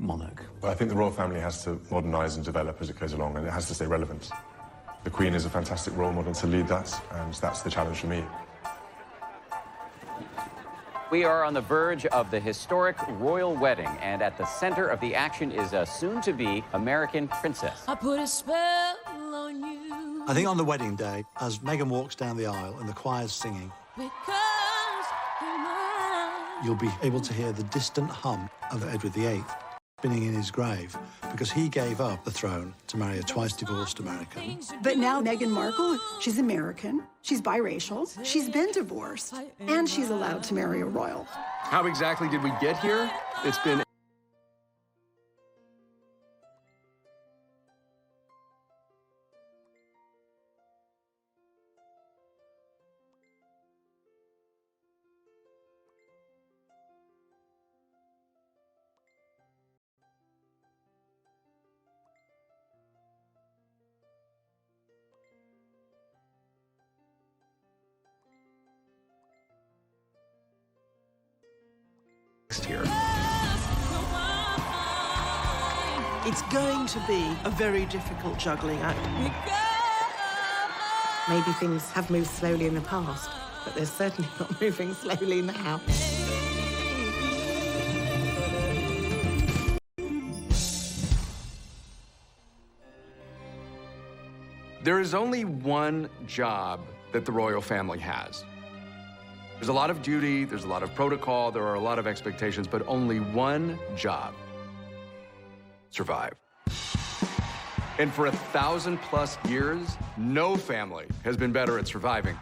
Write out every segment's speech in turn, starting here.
monarch? Well, I think the royal family has to modernise and develop as it goes along, and it has to stay relevant. The Queen is a fantastic role model to lead that, and that's the challenge for me. We are on the verge of the historic royal wedding, and at the center of the action is a soon-to-be American princess. I put a spell on you. I think on the wedding day, as Meghan walks down the aisle and the choir's singing, Because you're mine. you'll be able to hear the distant hum of Edward VIII spinning in his grave, because he gave up the throne to marry a twice-divorced American. But now Meghan Markle, she's American, she's biracial, she's been divorced, and she's allowed to marry a royal. How exactly did we get here? It's been here. It's going to be a very difficult juggling act. Maybe things have moved slowly in the past, but they're certainly not moving slowly now. There is only one job that the royal family has. There's a lot of duty, there's a lot of protocol, there are a lot of expectations, but only one job: survive. And for 1,000+ years, no family has been better at surviving.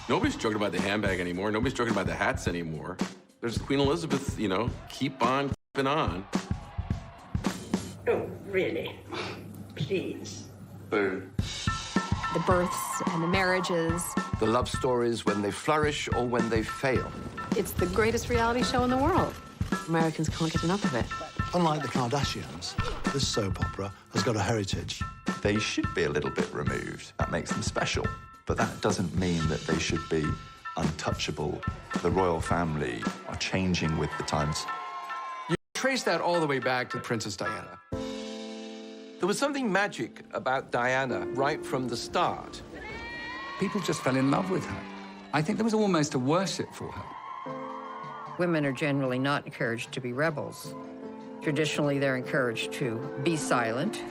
Nobody's joking about the handbag anymore. Nobody's joking about the hats anymore. There's Queen Elizabeth, you know, keep on keeping on. Oh, really? Please. The births and the marriages. The love stories when they flourish or when they fail. It's the greatest reality show in the world. Americans can't get enough of it. Unlike the Kardashians, this soap opera has got a heritage. They should be a little bit removed. That makes them special. But that doesn't mean that they should be untouchable. The royal family are changing with the times. You trace that all the way back to Princess Diana. There was something magic about Diana right from the start. People just fell in love with her. I think there was almost a worship for her. Women are generally not encouraged to be rebels. Traditionally, they're encouraged to be silent,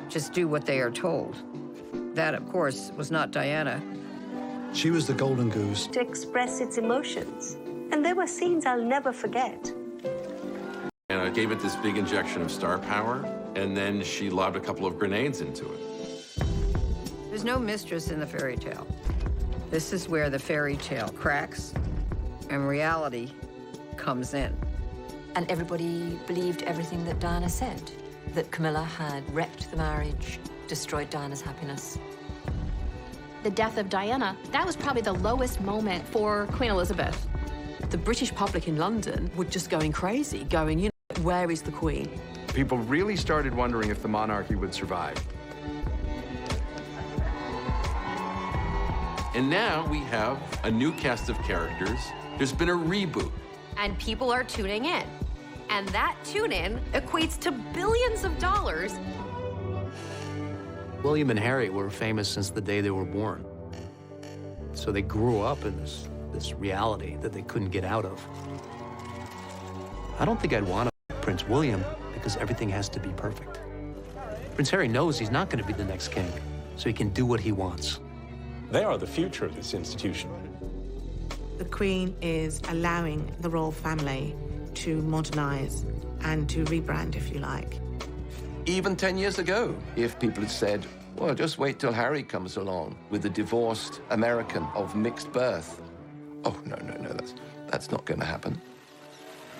just do what they are told. That, of course, was not Diana. She was the golden goose. To express its emotions. And there were scenes I'll never forget. And I gave it this big injection of star power, and then she lobbed a couple of grenades into it. There's no mistress in the fairy tale. This is where the fairy tale cracks and reality comes in. And everybody believed everything that Diana said, that Camilla had wrecked the marriage, destroyed Diana's happiness. The death of Diana, that was probably the lowest moment for Queen Elizabeth. The British public in London were just going crazy, going, you know, where is the Queen? People really started wondering if the monarchy would survive. And now we have a new cast of characters. There's been a reboot. And people are tuning in. And that tune-in equates to billions of dollars. William and Harry were famous since the day they were born. So they grew up in this reality that they couldn't get out of. I don't think I'd want Prince William because everything has to be perfect. Prince Harry knows he's not going to be the next king, so he can do what he wants. They are the future of this institution. The Queen is allowing the royal family to modernize and to rebrand, if you like. Even 10 years ago, if people had said, well, just wait till Harry comes along with a divorced American of mixed birth. Oh, no, that's not going to happen.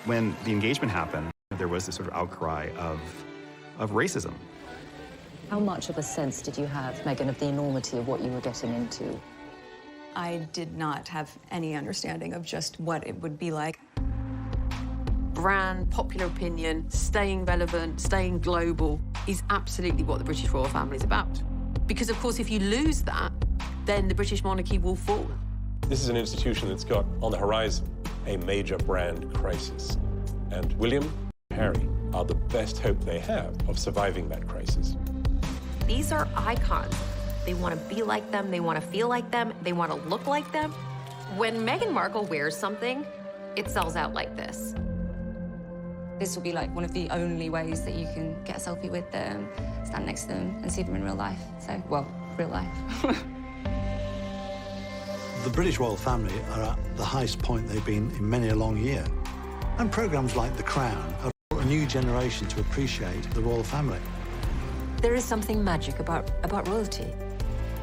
When the engagement happened, there was this sort of outcry of racism. How much of a sense did you have, Meghan, of the enormity of what you were getting into? I did not have any understanding of just what it would be like. Brand, popular opinion, staying relevant, staying global is absolutely what the British royal family is about. Because, of course, if you lose that, then the British monarchy will fall. This is an institution that's got on the horizon a major brand crisis. And William Harry are the best hope they have of surviving that crisis. These are icons. They want to be like them, they want to feel like them, they want to look like them. When Meghan Markle wears something, it sells out like this. This will be like one of the only ways that you can get a selfie with them, stand next to them and see them in real life. So, well, real life. The British royal family are at the highest point they've been in many a long year. And programmes like The Crown have brought a new generation to appreciate the royal family. There is something magic about royalty.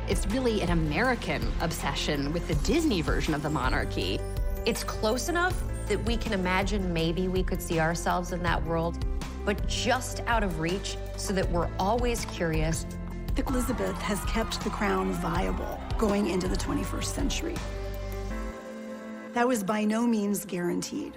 It's really an American obsession with the Disney version of the monarchy. It's close enough that we can imagine maybe we could see ourselves in that world, but just out of reach so that we're always curious. Elizabeth has kept the crown viable going into the 21st century. That was by no means guaranteed.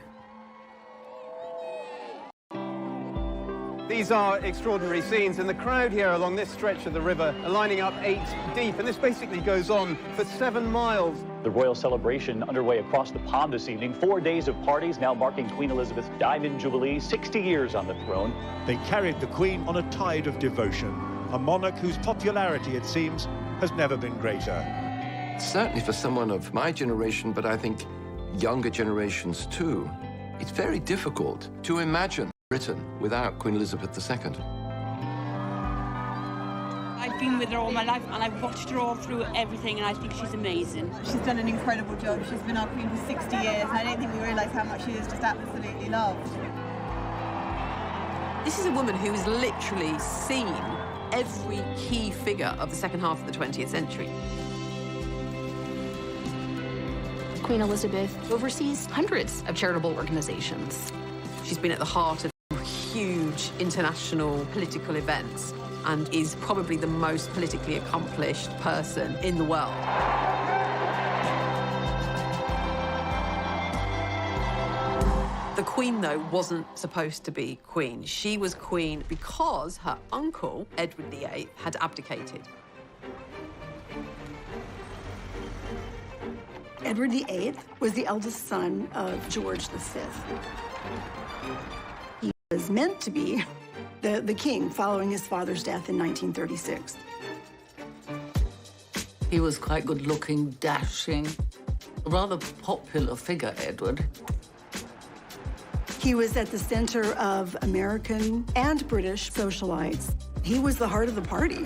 These are extraordinary scenes, and the crowd here along this stretch of the river are lining up 8 deep, and this basically goes on for 7 miles. The royal celebration underway across the pond this evening. 4 days of parties now marking Queen Elizabeth's Diamond Jubilee, 60 years on the throne. They carried the Queen on a tide of devotion, a monarch whose popularity, it seems, has never been greater. Certainly for someone of my generation, but I think younger generations too, it's very difficult to imagine Britain without Queen Elizabeth II. I've been with her all my life, and I've watched her all through everything, and I think she's amazing. She's done an incredible job. She's been our queen for 60 years, and I don't think we realise how much she is just absolutely loved. This is a woman who has literally seen every key figure of the second half of the 20th century. Queen Elizabeth oversees hundreds of charitable organizations. She's been at the heart of huge international political events and is probably the most politically accomplished person in the world. The Queen, though, wasn't supposed to be Queen. She was Queen because her uncle, Edward VIII, had abdicated. Edward VIII was the eldest son of George V. He was meant to be the king following his father's death in 1936. He was quite good-looking, dashing, a rather popular figure, Edward. He was at the center of American and British socialites. He was the heart of the party.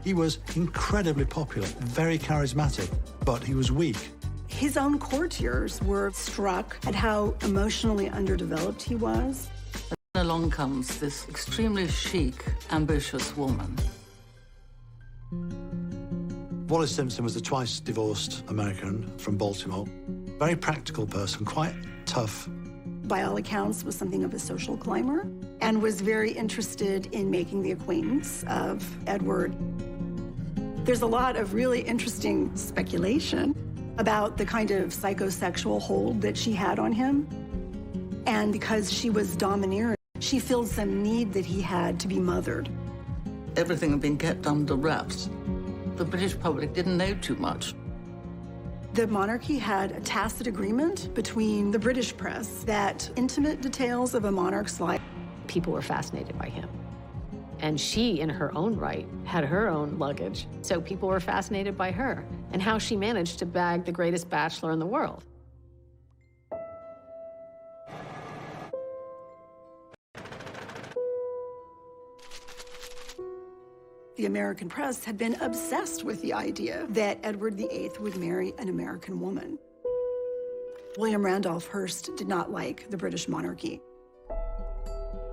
He was incredibly popular, very charismatic, but he was weak. His own courtiers were struck at how emotionally underdeveloped he was. Then along comes this extremely chic, ambitious woman. Wallis Simpson was a twice-divorced American from Baltimore. Very practical person, quite tough. By all accounts, was something of a social climber and was very interested in making the acquaintance of Edward. There's a lot of really interesting speculation about the kind of psychosexual hold that she had on him. And because she was domineering, she filled some need that he had to be mothered. Everything had been kept under wraps. The British public didn't know too much. The monarchy had a tacit agreement between the British press that intimate details of a monarch's life. People were fascinated by him. And she, in her own right, had her own luggage. So people were fascinated by her and how she managed to bag the greatest bachelor in the world. The American press had been obsessed with the idea that Edward VIII would marry an American woman. William Randolph Hearst did not like the British monarchy.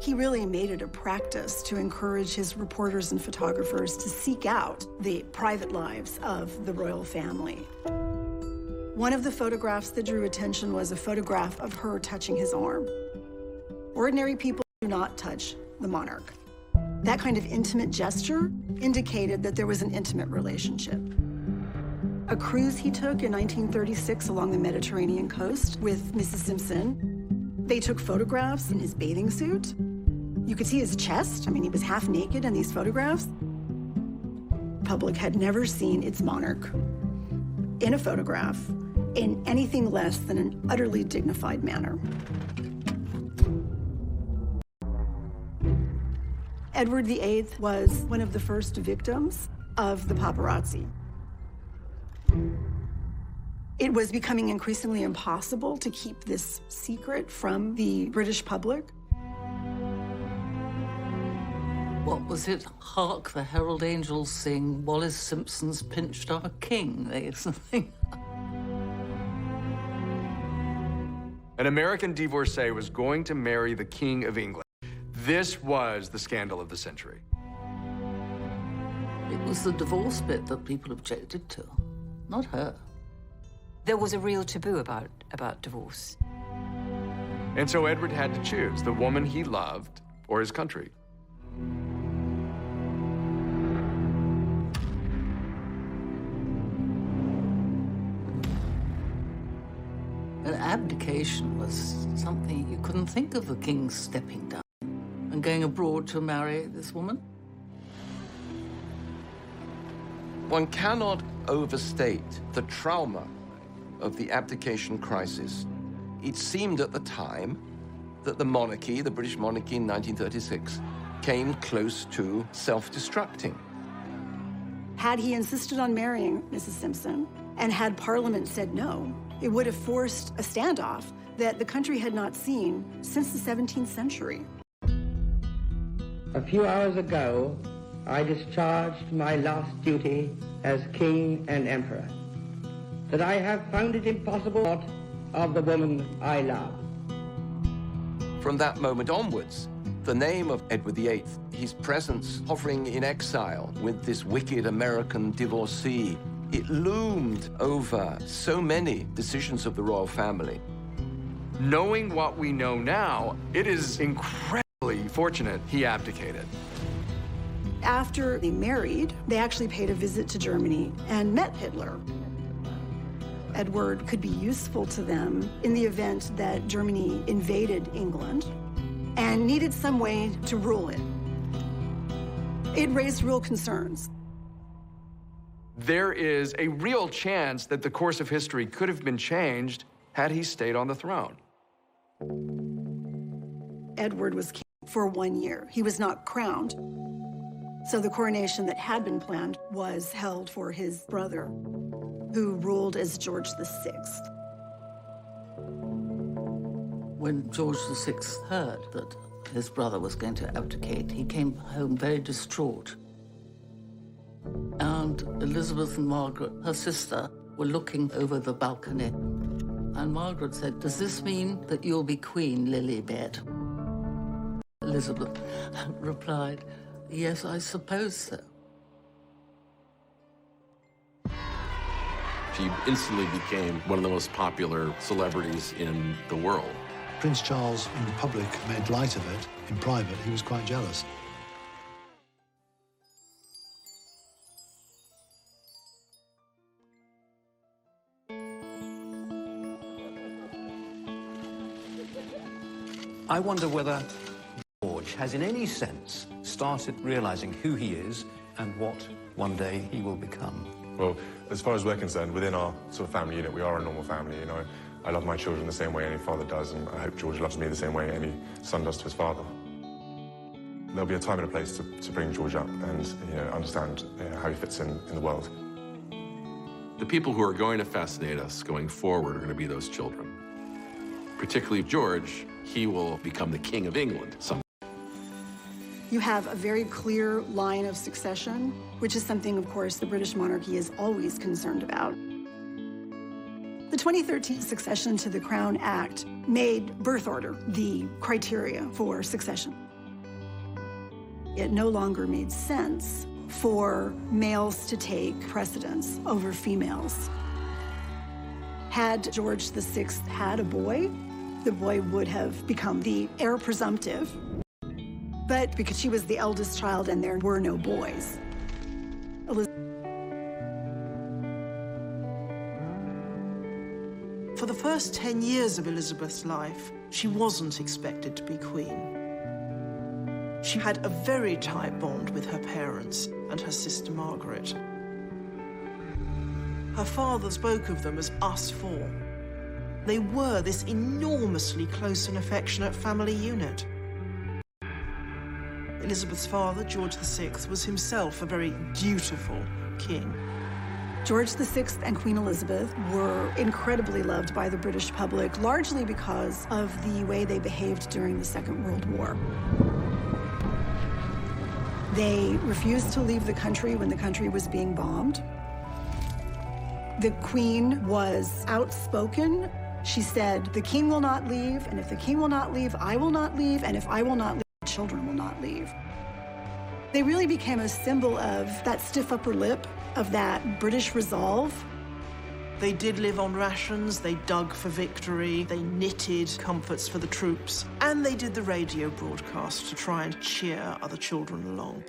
He really made it a practice to encourage his reporters and photographers to seek out the private lives of the royal family. One of the photographs that drew attention was a photograph of her touching his arm. Ordinary people do not touch the monarch. That kind of intimate gesture indicated that there was an intimate relationship. A cruise he took in 1936 along the Mediterranean coast with Mrs. Simpson. They took photographs in his bathing suit. You could see his chest. I mean, he was half naked in these photographs. The public had never seen its monarch in a photograph in anything less than an utterly dignified manner. Edward VIII was one of the first victims of the paparazzi. It was becoming increasingly impossible to keep this secret from the British public. What was it? Hark the herald angels sing, Wallace Simpson's pinched our king, or something. An American divorcee was going to marry the King of England. This was the scandal of the century. It was the divorce bit that people objected to, not her. There was a real taboo about divorce. And so Edward had to choose the woman he loved or his country. An abdication was something you couldn't think of the king stepping down and going abroad to marry this woman. One cannot overstate the trauma of the abdication crisis. It seemed at the time that the monarchy, the British monarchy in 1936, came close to self-destructing. Had he insisted on marrying Mrs. Simpson, and had Parliament said no, it would have forced a standoff that the country had not seen since the 17th century. A few hours ago, I discharged my last duty as King and Emperor, that I have found it impossible of the woman I love. From that moment onwards, the name of Edward VIII, his presence hovering in exile with this wicked American divorcee, it loomed over so many decisions of the royal family. Knowing what we know now, it is incredibly fortunate he abdicated. After they married, they actually paid a visit to Germany and met Hitler. Edward could be useful to them in the event that Germany invaded England and needed some way to rule it. It raised real concerns. There is a real chance that the course of history could have been changed had he stayed on the throne. Edward was king for 1 year. He was not crowned. So the coronation that had been planned was held for his brother, who ruled as George VI. When George VI heard that his brother was going to abdicate, he came home very distraught. And Elizabeth and Margaret, her sister, were looking over the balcony. And Margaret said, "Does this mean that you'll be Queen, Lilibet?" Elizabeth replied, "Yes, I suppose so." She instantly became one of the most popular celebrities in the world. Prince Charles, in public, made light of it. In private, he was quite jealous. I wonder whether George has, in any sense, started realizing who he is and what one day he will become. Well, as far as we're concerned, within our sort of family unit, we are a normal family, you know. I love my children the same way any father does, and I hope George loves me the same way any son does to his father. There'll be a time and a place to bring George up and, you know, understand how he fits in the world. The people who are going to fascinate us going forward are going to be those children. Particularly George, he will become the King of England someday. You have a very clear line of succession, which is something, of course, the British monarchy is always concerned about. The 2013 Succession to the Crown Act made birth order the criteria for succession. It no longer made sense for males to take precedence over females. Had George VI had a boy, the boy would have become the heir presumptive. But because she was the eldest child and there were no boys, For the first 10 years of Elizabeth's life, she wasn't expected to be queen. She had a very tight bond with her parents and her sister Margaret. Her father spoke of them as us four. They were this enormously close and affectionate family unit. Elizabeth's father, George VI, was himself a very dutiful king. George VI and Queen Elizabeth were incredibly loved by the British public, largely because of the way they behaved during the Second World War. They refused to leave the country when the country was being bombed. The Queen was outspoken. She said, "The king will not leave, and if the king will not leave, I will not leave, and if I will not leave, children will not leave." They really became a symbol of that stiff upper lip, of that British resolve. They did live on rations, they dug for victory, they knitted comforts for the troops, and they did the radio broadcast to try and cheer other children along.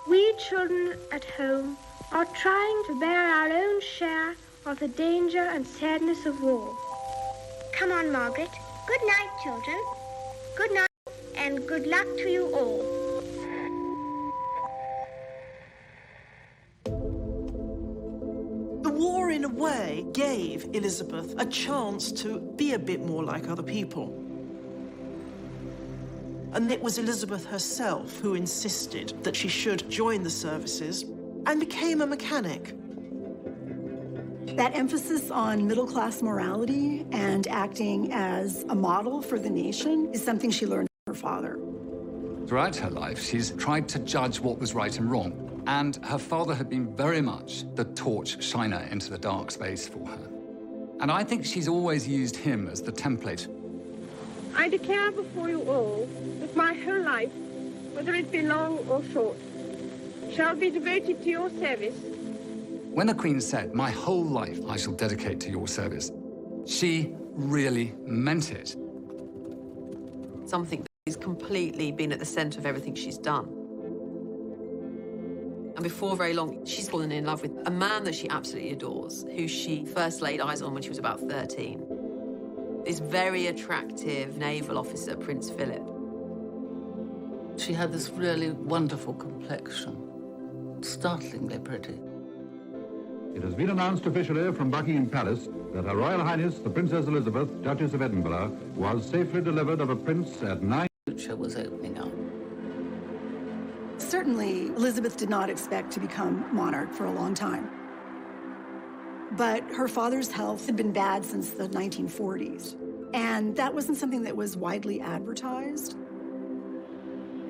We children at home are trying to bear our own share of the danger and sadness of war. Come on, Margaret. Good night, children. Good night, and good luck to you all. The war, in a way, gave Elizabeth a chance to be a bit more like other people. And it was Elizabeth herself who insisted that she should join the services and became a mechanic. That emphasis on middle-class morality and acting as a model for the nation is something she learned from her father. Throughout her life, she's tried to judge what was right and wrong. And her father had been very much the torch shiner into the dark space for her. And I think she's always used him as the template. I declare before you all that my whole life, whether it be long or short, shall be devoted to your service. When the Queen said, "My whole life I shall dedicate to your service," she really meant it. Something that has completely been at the centre of everything she's done. And before very long, she's fallen in love with a man that she absolutely adores, who she first laid eyes on when she was about 13. This very attractive naval officer, Prince Philip. She had this really wonderful complexion, startlingly pretty. It has been announced officially from Buckingham Palace that Her Royal Highness, the Princess Elizabeth, Duchess of Edinburgh, was safely delivered of a prince at 9. The future was opening up. Certainly, Elizabeth did not expect to become monarch for a long time. But her father's health had been bad since the 1940s, and that wasn't something that was widely advertised.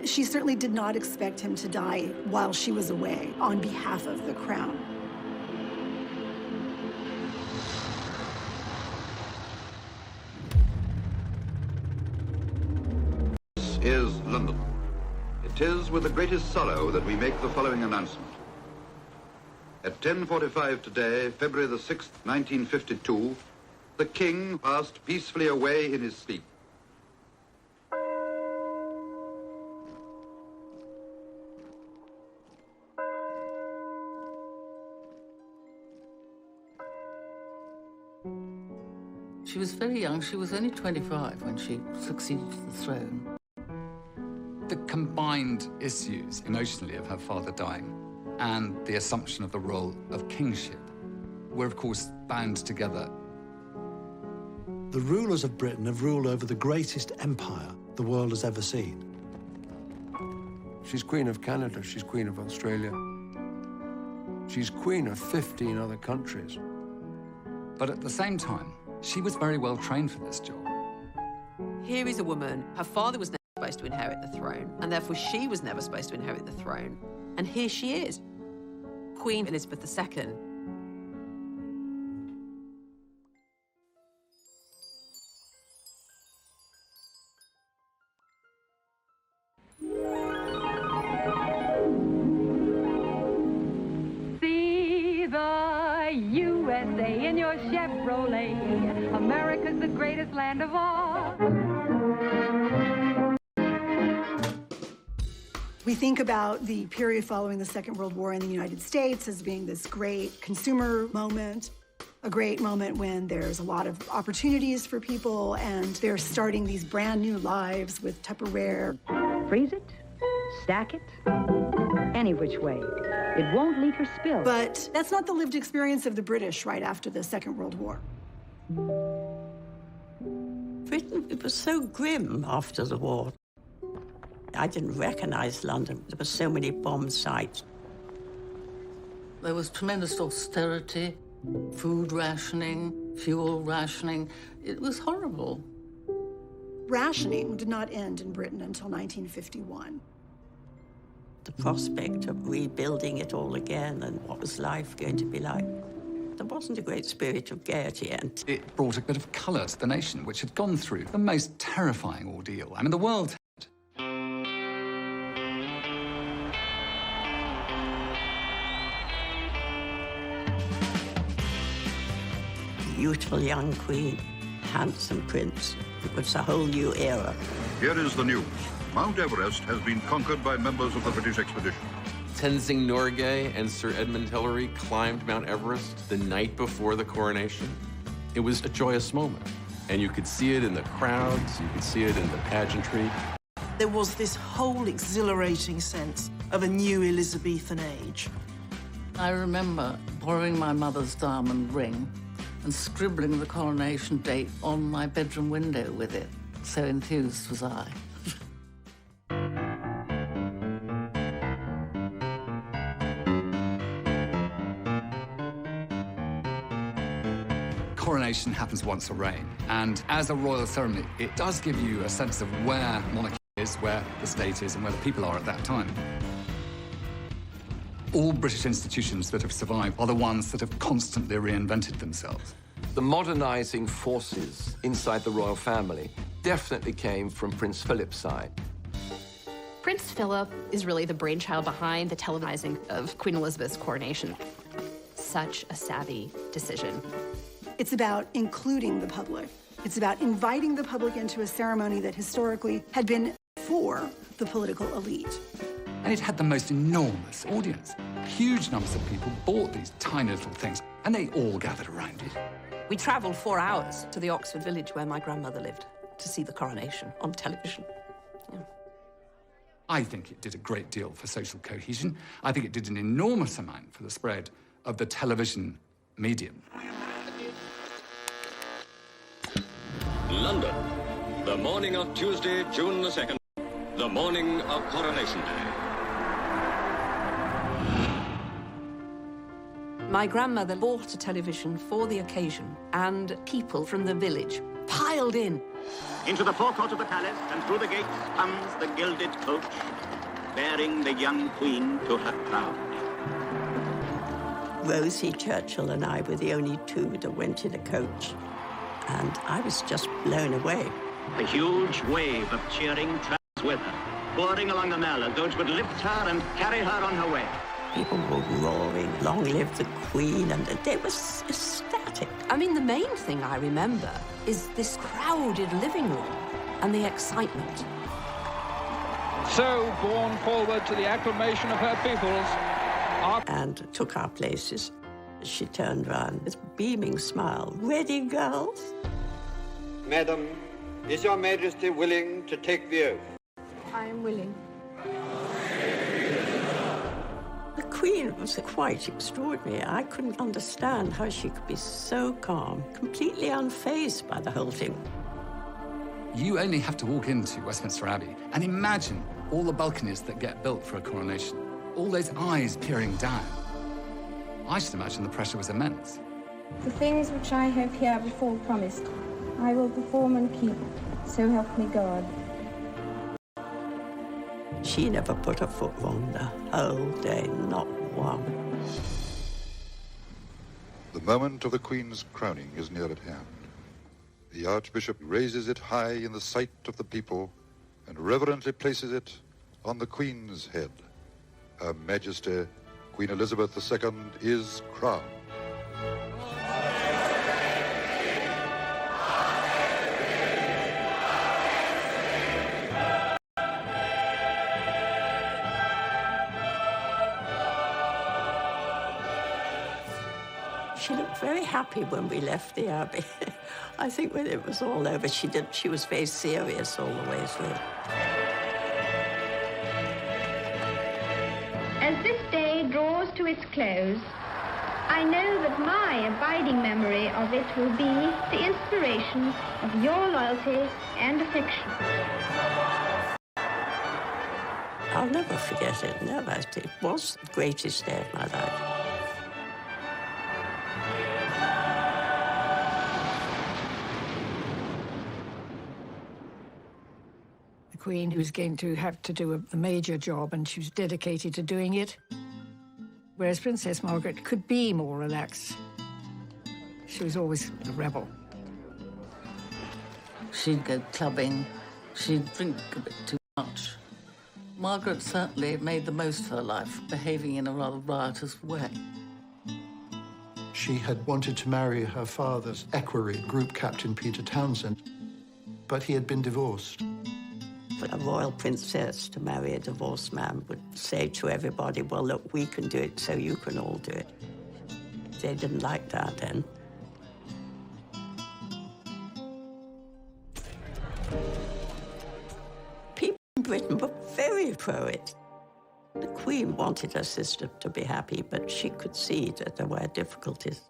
She certainly did not expect him to die while she was away on behalf of the crown. This is London. It is with the greatest sorrow that we make the following announcement. At 10:45 today, February the 6th, 1952, the King passed peacefully away in his sleep. She was very young. She was only 25 when she succeeded to the throne. The combined issues emotionally of her father dying and the assumption of the role of kingship were, of course, bound together. The rulers of Britain have ruled over the greatest empire the world has ever seen. She's Queen of Canada, she's Queen of Australia. She's Queen of 15 other countries. But at the same time, she was very well trained for this job. Here is a woman, her father was never supposed to inherit the throne, and therefore she was never supposed to inherit the throne. And here she is, Queen Elizabeth II. See the USA in your Chevrolet. America's the greatest land of all. We think about the period following the Second World War in the United States as being this great consumer moment, a great moment when there's a lot of opportunities for people and they're starting these brand new lives with Tupperware. Freeze it, stack it, any which way. It won't leak or spill. But that's not the lived experience of the British right after the Second World War. Britain, it was so grim after the war. I didn't recognize London. There were so many bomb sites. There was tremendous austerity, food rationing, fuel rationing. It was horrible. Rationing did not end in Britain until 1951. The prospect of rebuilding it all again and what was life going to be like. There wasn't a great spirit of gaiety, and it brought a bit of colour to the nation, which had gone through the most terrifying ordeal. I mean, the world had. Beautiful young queen, handsome prince. It was a whole new era. Here is the news. Mount Everest has been conquered by members of the British expedition. Tenzing Norgay and Sir Edmund Hillary climbed Mount Everest the night before the coronation. It was a joyous moment, and you could see it in the crowds, you could see it in the pageantry. There was this whole exhilarating sense of a new Elizabethan age. I remember borrowing my mother's diamond ring and scribbling the coronation date on my bedroom window with it. So enthused was I. Coronation happens once a reign, and as a royal ceremony, it does give you a sense of where monarchy is, where the state is, and where the people are at that time. All British institutions that have survived are the ones that have constantly reinvented themselves. The modernizing forces inside the royal family definitely came from Prince Philip's side. Prince Philip is really the brainchild behind the televising of Queen Elizabeth's coronation. Such a savvy decision. It's about including the public. It's about inviting the public into a ceremony that historically had been for the political elite. And it had the most enormous audience. Huge numbers of people bought these tiny little things, and they all gathered around it. We travelled 4 hours to the Oxford village where my grandmother lived to see the coronation on television. Yeah. I think it did a great deal for social cohesion. I think it did an enormous amount for the spread of the television medium. London, the morning of Tuesday, June the 2nd, the morning of Coronation Day. My grandmother bought a television for the occasion, and people from the village piled in. Into the forecourt of the palace and through the gates comes the gilded coach, bearing the young queen to her crown. Rosie Churchill and I were the only two that went in a coach, and I was just blown away. A huge wave of cheering travels with her, pouring along the Mall as though it would lift her and carry her on her way. People were roaring, "Long live the Queen," and they were ecstatic. I mean, the main thing I remember is this crowded living room and the excitement. So, borne forward to the acclamation of her peoples, and took our places. She turned round with a beaming smile. "Ready, girls?" Madam, is your Majesty willing to take the oath? I am willing. The Queen was quite extraordinary. I couldn't understand how she could be so calm, completely unfazed by the whole thing. You only have to walk into Westminster Abbey and imagine all the balconies that get built for a coronation. All those eyes peering down. I should imagine the pressure was immense. The things which I have here before promised, I will perform and keep, so help me God. She never put her foot wrong the whole day, not one. The moment of the Queen's crowning is near at hand. The Archbishop raises it high in the sight of the people and reverently places it on the Queen's head. Her Majesty, Queen Elizabeth II, is crowned. She looked very happy when we left the Abbey. I think when it was all over, she was very serious all the way through. As this day draws to its close, I know that my abiding memory of it will be the inspiration of your loyalty and affection. I'll never forget it, never. It was the greatest day of my life. The Queen who was going to have to do a major job, and she was dedicated to doing it. Whereas Princess Margaret could be more relaxed. She was always a rebel. She'd go clubbing. She'd drink a bit too much. Margaret certainly made the most of her life, behaving in a rather riotous way. She had wanted to marry her father's equerry, Group Captain Peter Townsend, but he had been divorced. For a royal princess to marry a divorced man would say to everybody, well, look, we can do it, so you can all do it. They didn't like that then. People in Britain were very pro it. The Queen wanted her sister to be happy, but she could see that there were difficulties.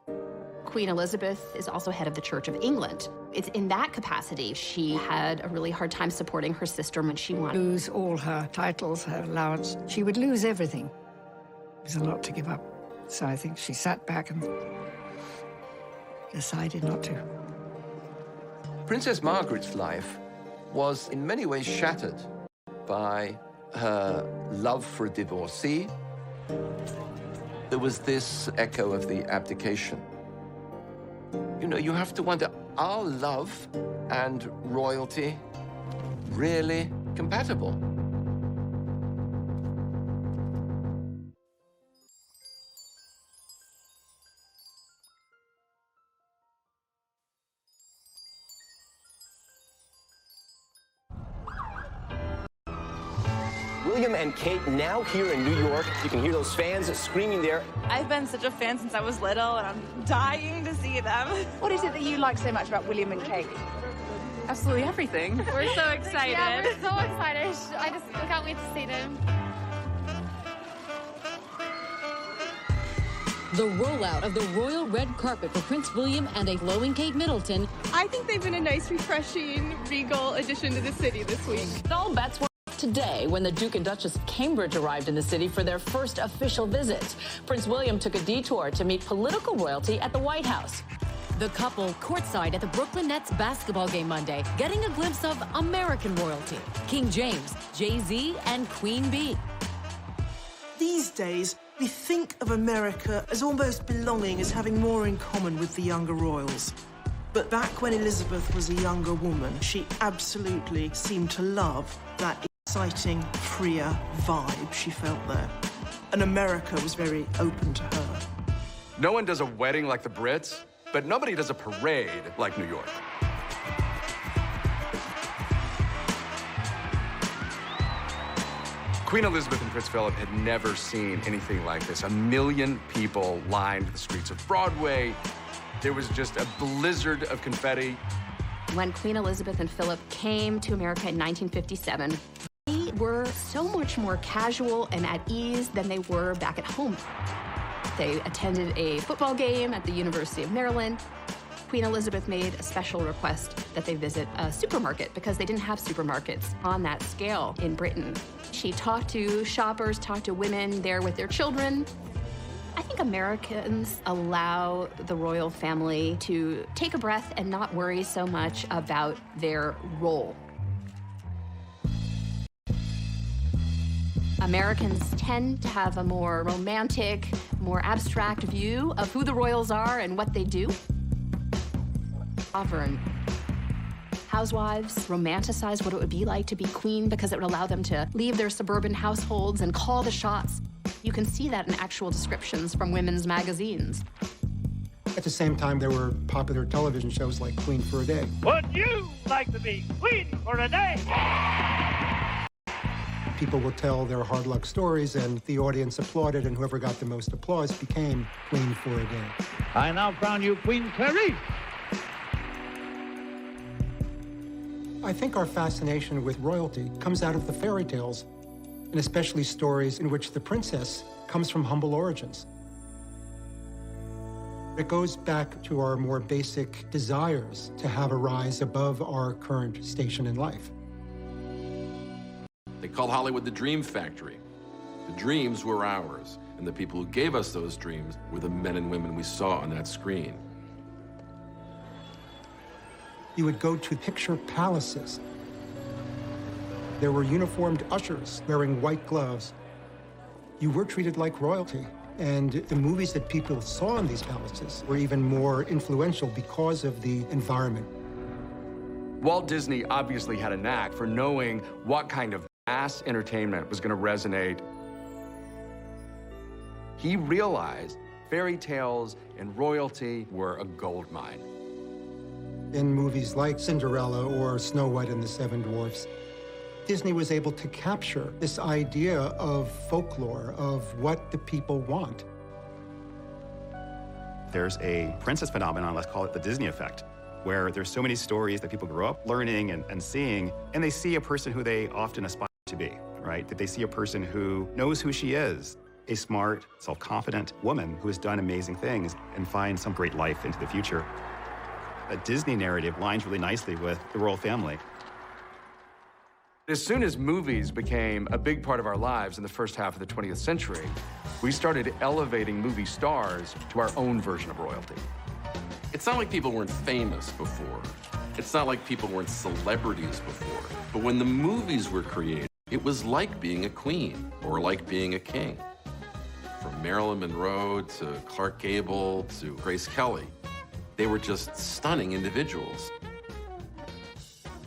Queen Elizabeth is also head of the Church of England. It's in that capacity she had a really hard time supporting her sister when she wanted. Lose all her titles, her allowance. She would lose everything. It was a lot to give up. So I think she sat back and decided not to. Princess Margaret's life was in many ways shattered by her love for a divorcee. There was this echo of the abdication. You know, you have to wonder, are love and royalty really compatible? William and Kate now here in New York. You can hear those fans screaming there. I've been such a fan since I was little, and I'm dying to see them. What is it that you like so much about William and Kate? Absolutely everything. We're so excited. Yeah, we're so excited. I can't wait to see them. The rollout of the royal red carpet for Prince William and a glowing Kate Middleton. I think they've been a nice, refreshing, regal addition to the city this week. All bets were today when the Duke and Duchess of Cambridge arrived in the city for their first official visit. Prince William took a detour to meet political royalty at the White House. The couple courtside at the Brooklyn Nets basketball game Monday, getting a glimpse of American royalty. King James, Jay-Z, and Queen Bee. These days, we think of America as almost belonging, as having more in common with the younger royals. But back when Elizabeth was a younger woman, she absolutely seemed to love that exciting, freer vibe she felt there. And America was very open to her. No one does a wedding like the Brits, but nobody does a parade like New York. Queen Elizabeth and Prince Philip had never seen anything like this. 1 million people lined the streets of Broadway. There was just a blizzard of confetti. When Queen Elizabeth and Philip came to America in 1957, they were so much more casual and at ease than they were back at home. They attended a football game at the University of Maryland. Queen Elizabeth made a special request that they visit a supermarket because they didn't have supermarkets on that scale in Britain. She talked to shoppers, talked to women there with their children. I think Americans allow the royal family to take a breath and not worry so much about their role. Americans tend to have a more romantic, more abstract view of who the royals are and what they do. Sovereign. Housewives romanticize what it would be like to be queen because it would allow them to leave their suburban households and call the shots. You can see that in actual descriptions from women's magazines. At the same time, there were popular television shows like Queen for a Day. Would you like to be queen for a day? People would tell their hard luck stories, and the audience applauded, and whoever got the most applause became Queen for a Day. I now crown you Queen Clarice. I think our fascination with royalty comes out of the fairy tales, and especially stories in which the princess comes from humble origins. It goes back to our more basic desires to have a rise above our current station in life. They called Hollywood the Dream Factory. The dreams were ours, and the people who gave us those dreams were the men and women we saw on that screen. You would go to picture palaces. There were uniformed ushers wearing white gloves. You were treated like royalty. And the movies that people saw in these palaces were even more influential because of the environment. Walt Disney obviously had a knack for knowing what kind of mass entertainment was going to resonate. He realized fairy tales and royalty were a gold mine. In movies like Cinderella or Snow White and the Seven Dwarfs, Disney was able to capture this idea of folklore, of what the people want. There's a princess phenomenon, let's call it the Disney effect, where there's so many stories that people grow up learning and seeing, and they see a person who they often aspire to be, right? That they see a person who knows who she is, a smart, self-confident woman who has done amazing things and finds some great life into the future. A Disney narrative lines really nicely with the royal family. As soon as movies became a big part of our lives in the first half of the 20th century, we started elevating movie stars to our own version of royalty. It's not like people weren't famous before. It's not like people weren't celebrities before. But when the movies were created, it was like being a queen or like being a king. From Marilyn Monroe to Clark Gable to Grace Kelly, they were just stunning individuals.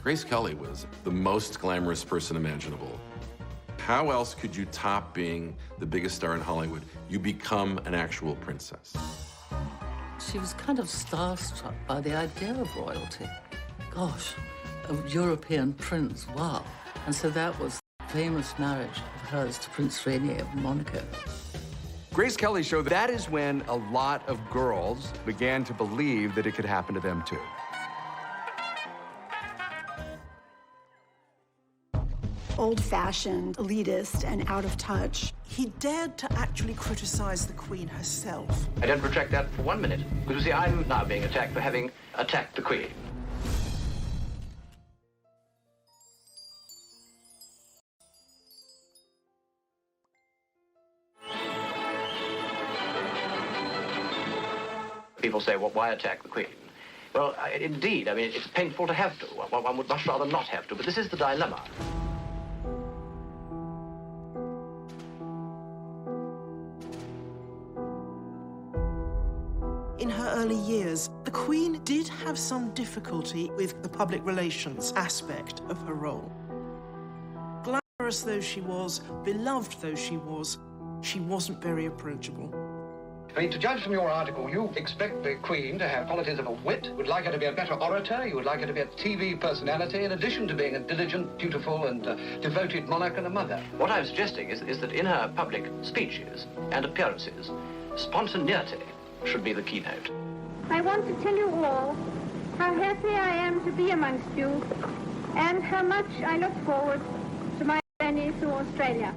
Grace Kelly was the most glamorous person imaginable. How else could you top being the biggest star in Hollywood? You become an actual princess. She was kind of starstruck by the idea of royalty. Gosh, a European prince, wow. And so that was the famous marriage of hers to Prince Rainier of Monaco. Grace Kelly showed that is when a lot of girls began to believe that it could happen to them too. Old-fashioned, elitist, and out of touch. He dared to actually criticize the Queen herself. I don't retract that for 1 minute. Because you see, I'm now being attacked for having attacked the Queen. People say, well, why attack the Queen? Well, indeed, I mean, it's painful to have to. One would much rather not have to, but this is the dilemma. In her early years, the Queen did have some difficulty with the public relations aspect of her role. Glamorous though she was, beloved though she wasn't very approachable. I mean, to judge from your article, you expect the Queen to have qualities of a wit, would like her to be a better orator, you would like her to be a TV personality, in addition to being a diligent, dutiful, and devoted monarch and a mother. What I'm suggesting is that in her public speeches and appearances, spontaneity should be the keynote. I want to tell you all how happy I am to be amongst you and how much I look forward to my journey through Australia.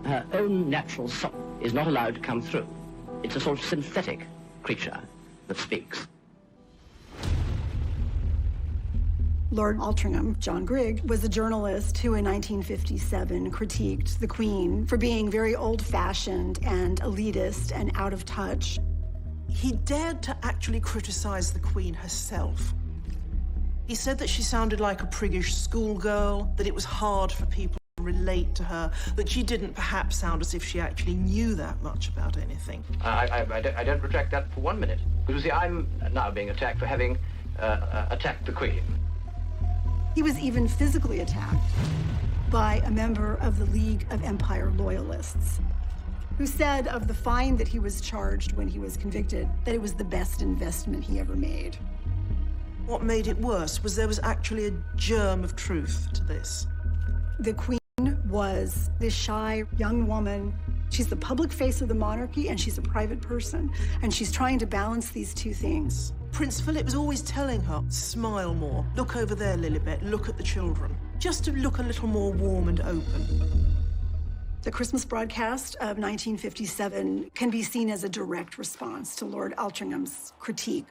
Her own natural soul is not allowed to come through. It's a sort of synthetic creature that speaks. Lord Altrincham, John Grigg, was a journalist who in 1957 critiqued the Queen for being very old-fashioned and elitist and out of touch. He dared to actually criticize the Queen herself. He said that she sounded like a priggish schoolgirl, that it was hard for people to relate to her, that she didn't perhaps sound as if she actually knew that much about anything. I don't retract that for 1 minute. Because you see, I'm now being attacked for having attacked the Queen. He was even physically attacked by a member of the League of Empire Loyalists, who said of the fine that he was charged when he was convicted that it was the best investment he ever made. What made it worse was there was actually a germ of truth to this. The Queen was this shy young woman. She's the public face of the monarchy and she's a private person, and she's trying to balance these two things. Prince Philip was always telling her, smile more, look over there, Lilibet, look at the children, just to look a little more warm and open. The Christmas broadcast of 1957 can be seen as a direct response to Lord Altrincham's critique.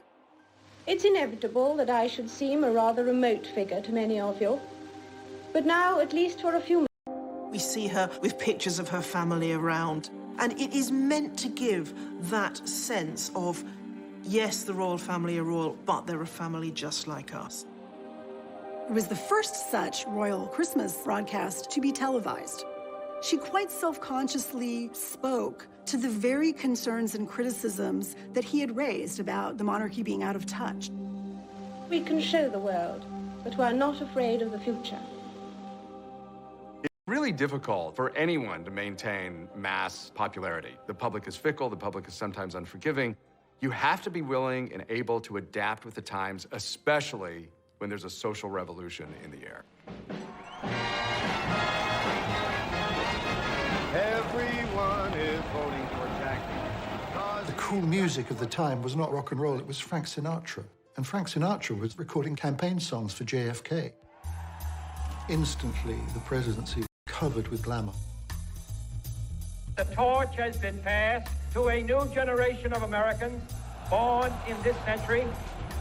It's inevitable that I should seem a rather remote figure to many of you. But now, at least for a few minutes, We see her with pictures of her family around. And it is meant to give that sense of, yes, the royal family are royal, but they're a family just like us. It was the first such royal Christmas broadcast to be televised. She quite self-consciously spoke to the very concerns and criticisms that he had raised about the monarchy being out of touch. We can show the world that we are not afraid of the future. It's really difficult for anyone to maintain mass popularity. The public is fickle, the public is sometimes unforgiving. You have to be willing and able to adapt with the times, especially when there's a social revolution in the air. Everyone is voting for Jackie. The cool music of the time was not rock and roll, it was Frank Sinatra. And Frank Sinatra was recording campaign songs for JFK. Instantly, the presidency was covered with glamour. The torch has been passed to a new generation of Americans born in this century.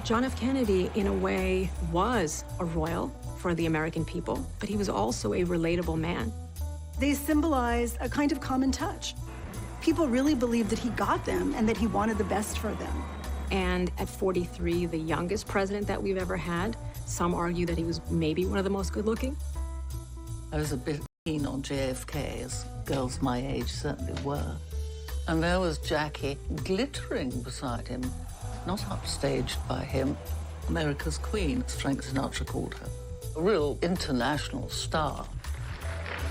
John F. Kennedy, in a way, was a royal for the American people, but he was also a relatable man. They symbolized a kind of common touch. People really believed that he got them and that he wanted the best for them. And at 43, the youngest president that we've ever had, some argue that he was maybe one of the most good-looking. I was a bit keen on JFK, as girls my age certainly were. And there was Jackie glittering beside him, not upstaged by him. America's Queen, as Frank Sinatra called her. A real international star.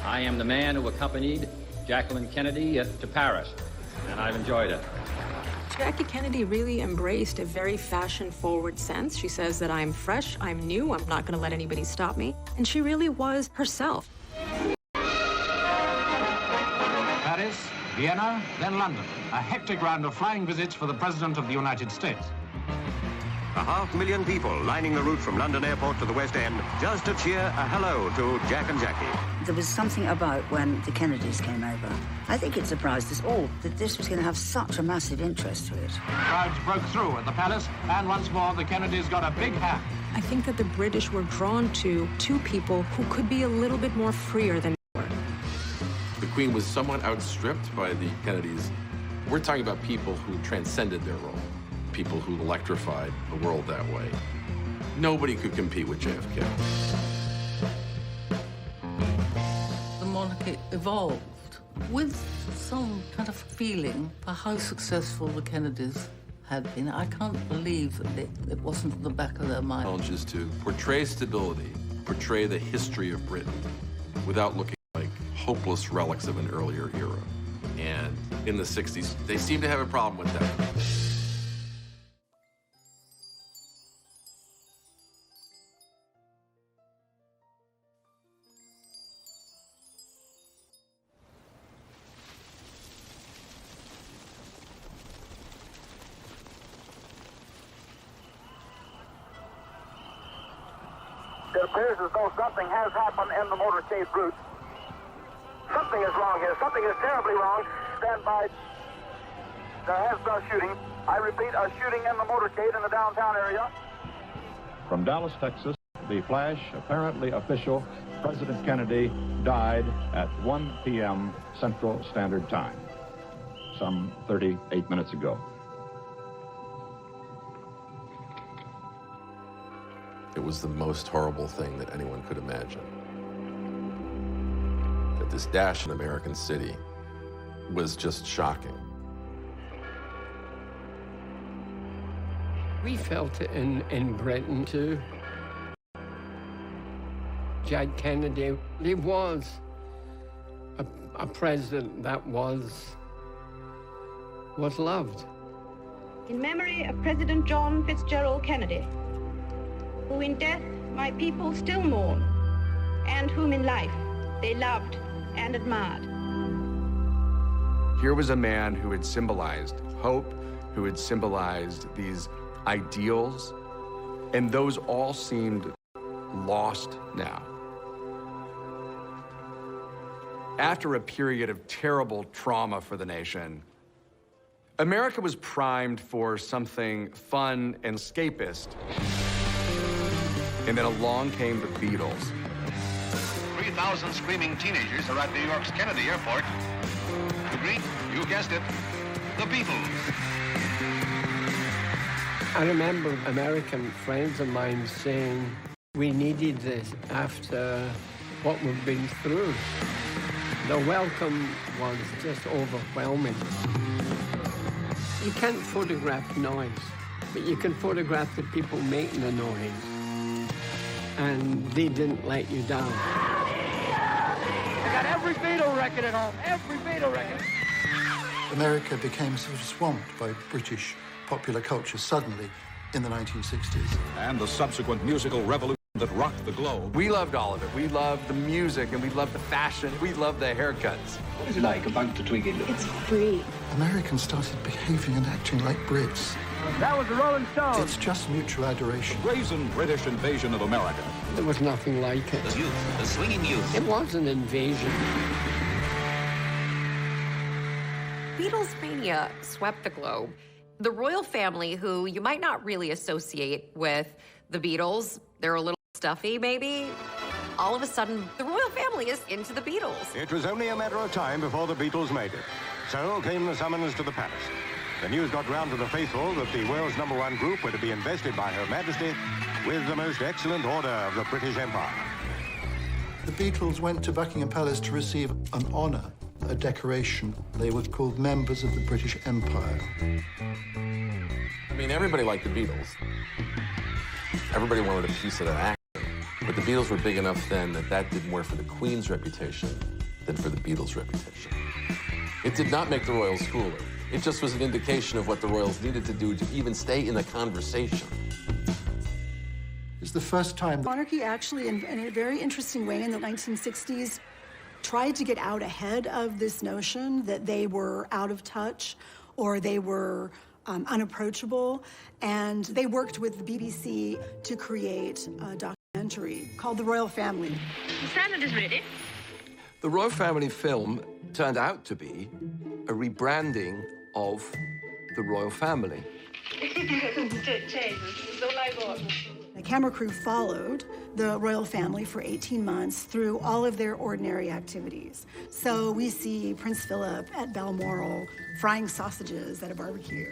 I am the man who accompanied Jacqueline Kennedy to Paris, and I've enjoyed it. Jackie Kennedy really embraced a very fashion-forward sense. She says that I'm fresh, I'm new, I'm not going to let anybody stop me. And she really was herself. Paris, Vienna, then London. A hectic round of flying visits for the President of the United States. 500,000 people lining the route from London Airport to the West End just to cheer a hello to Jack and Jackie. There was something about when the Kennedys came over. I think it surprised us all that this was going to have such a massive interest to it. Crowds broke through at the palace, and once more the Kennedys got a big hand. I think that the British were drawn to two people who could be a little bit more freer than they were. The Queen was somewhat outstripped by the Kennedys. We're talking about people who transcended their role, people who electrified the world that way. Nobody could compete with JFK. The monarchy evolved with some kind of feeling for how successful the Kennedys had been. I can't believe that it wasn't in the back of their mind. Challenge is to portray stability, portray the history of Britain without looking like hopeless relics of an earlier era. And in the 60s, they seemed to have a problem with that. It appears as though something has happened in the motorcade route. Something is wrong here. Something is terribly wrong. Stand by. There has been a shooting. I repeat, a shooting in the motorcade in the downtown area. From Dallas, Texas, the flash, apparently official, President Kennedy died at 1 p.m. Central Standard Time, some 38 minutes ago. It was the most horrible thing that anyone could imagine. That this dash in American City was just shocking. We felt it in Britain, too. Jack Kennedy, he was a president that was loved. In memory of President John Fitzgerald Kennedy, who in death my people still mourn, and whom in life they loved and admired. Here was a man who had symbolized hope, who had symbolized these ideals, and those all seemed lost now. After a period of terrible trauma for the nation, America was primed for something fun and escapist. And then along came the Beatles. 3,000 screaming teenagers are at New York's Kennedy Airport to greet, you guessed it, the Beatles. I remember American friends of mine saying we needed this after what we've been through. The welcome was just overwhelming. You can't photograph noise, but you can photograph the people making the noise. And they didn't let you down. I got every Beatle record at home, every Beatle record. America became sort of swamped by British popular culture suddenly in the 1960s. And the subsequent musical revolution that rocked the globe. We loved all of it. We loved the music, and we loved the fashion. We loved the haircuts. What is it like, a bunk to Twiggy? It's free. Americans started behaving and acting like Brits. That was the Rolling Stones. It's just mutual adoration. Brazen British invasion of America. There was nothing like it. The youth, the swinging youth. It was an invasion. Beatles mania swept the globe. The royal family, who you might not really associate with the Beatles, they're a little stuffy, maybe. All of a sudden, the royal family is into the Beatles. It was only a matter of time before the Beatles made it. So came the summons to the palace. The news got round to the faithful that the world's #1 group were to be invested by Her Majesty with the most excellent order of the British Empire. The Beatles went to Buckingham Palace to receive an honour, a decoration. They were called members of the British Empire. I mean, everybody liked the Beatles. Everybody wanted a piece of that action. But the Beatles were big enough then that that did more for the Queen's reputation than for the Beatles' reputation. It did not make the royals cooler. It just was an indication of what the royals needed to do to even stay in the conversation. It's the first time... Monarchy actually, in a very interesting way in the 1960s, tried to get out ahead of this notion that they were out of touch or they were unapproachable, and they worked with the BBC to create a documentary called The Royal Family. The salad is ready. The Royal Family film turned out to be a rebranding of the Royal Family. The camera crew followed the royal family for 18 months through all of their ordinary activities. So we see Prince Philip at Balmoral frying sausages at a barbecue.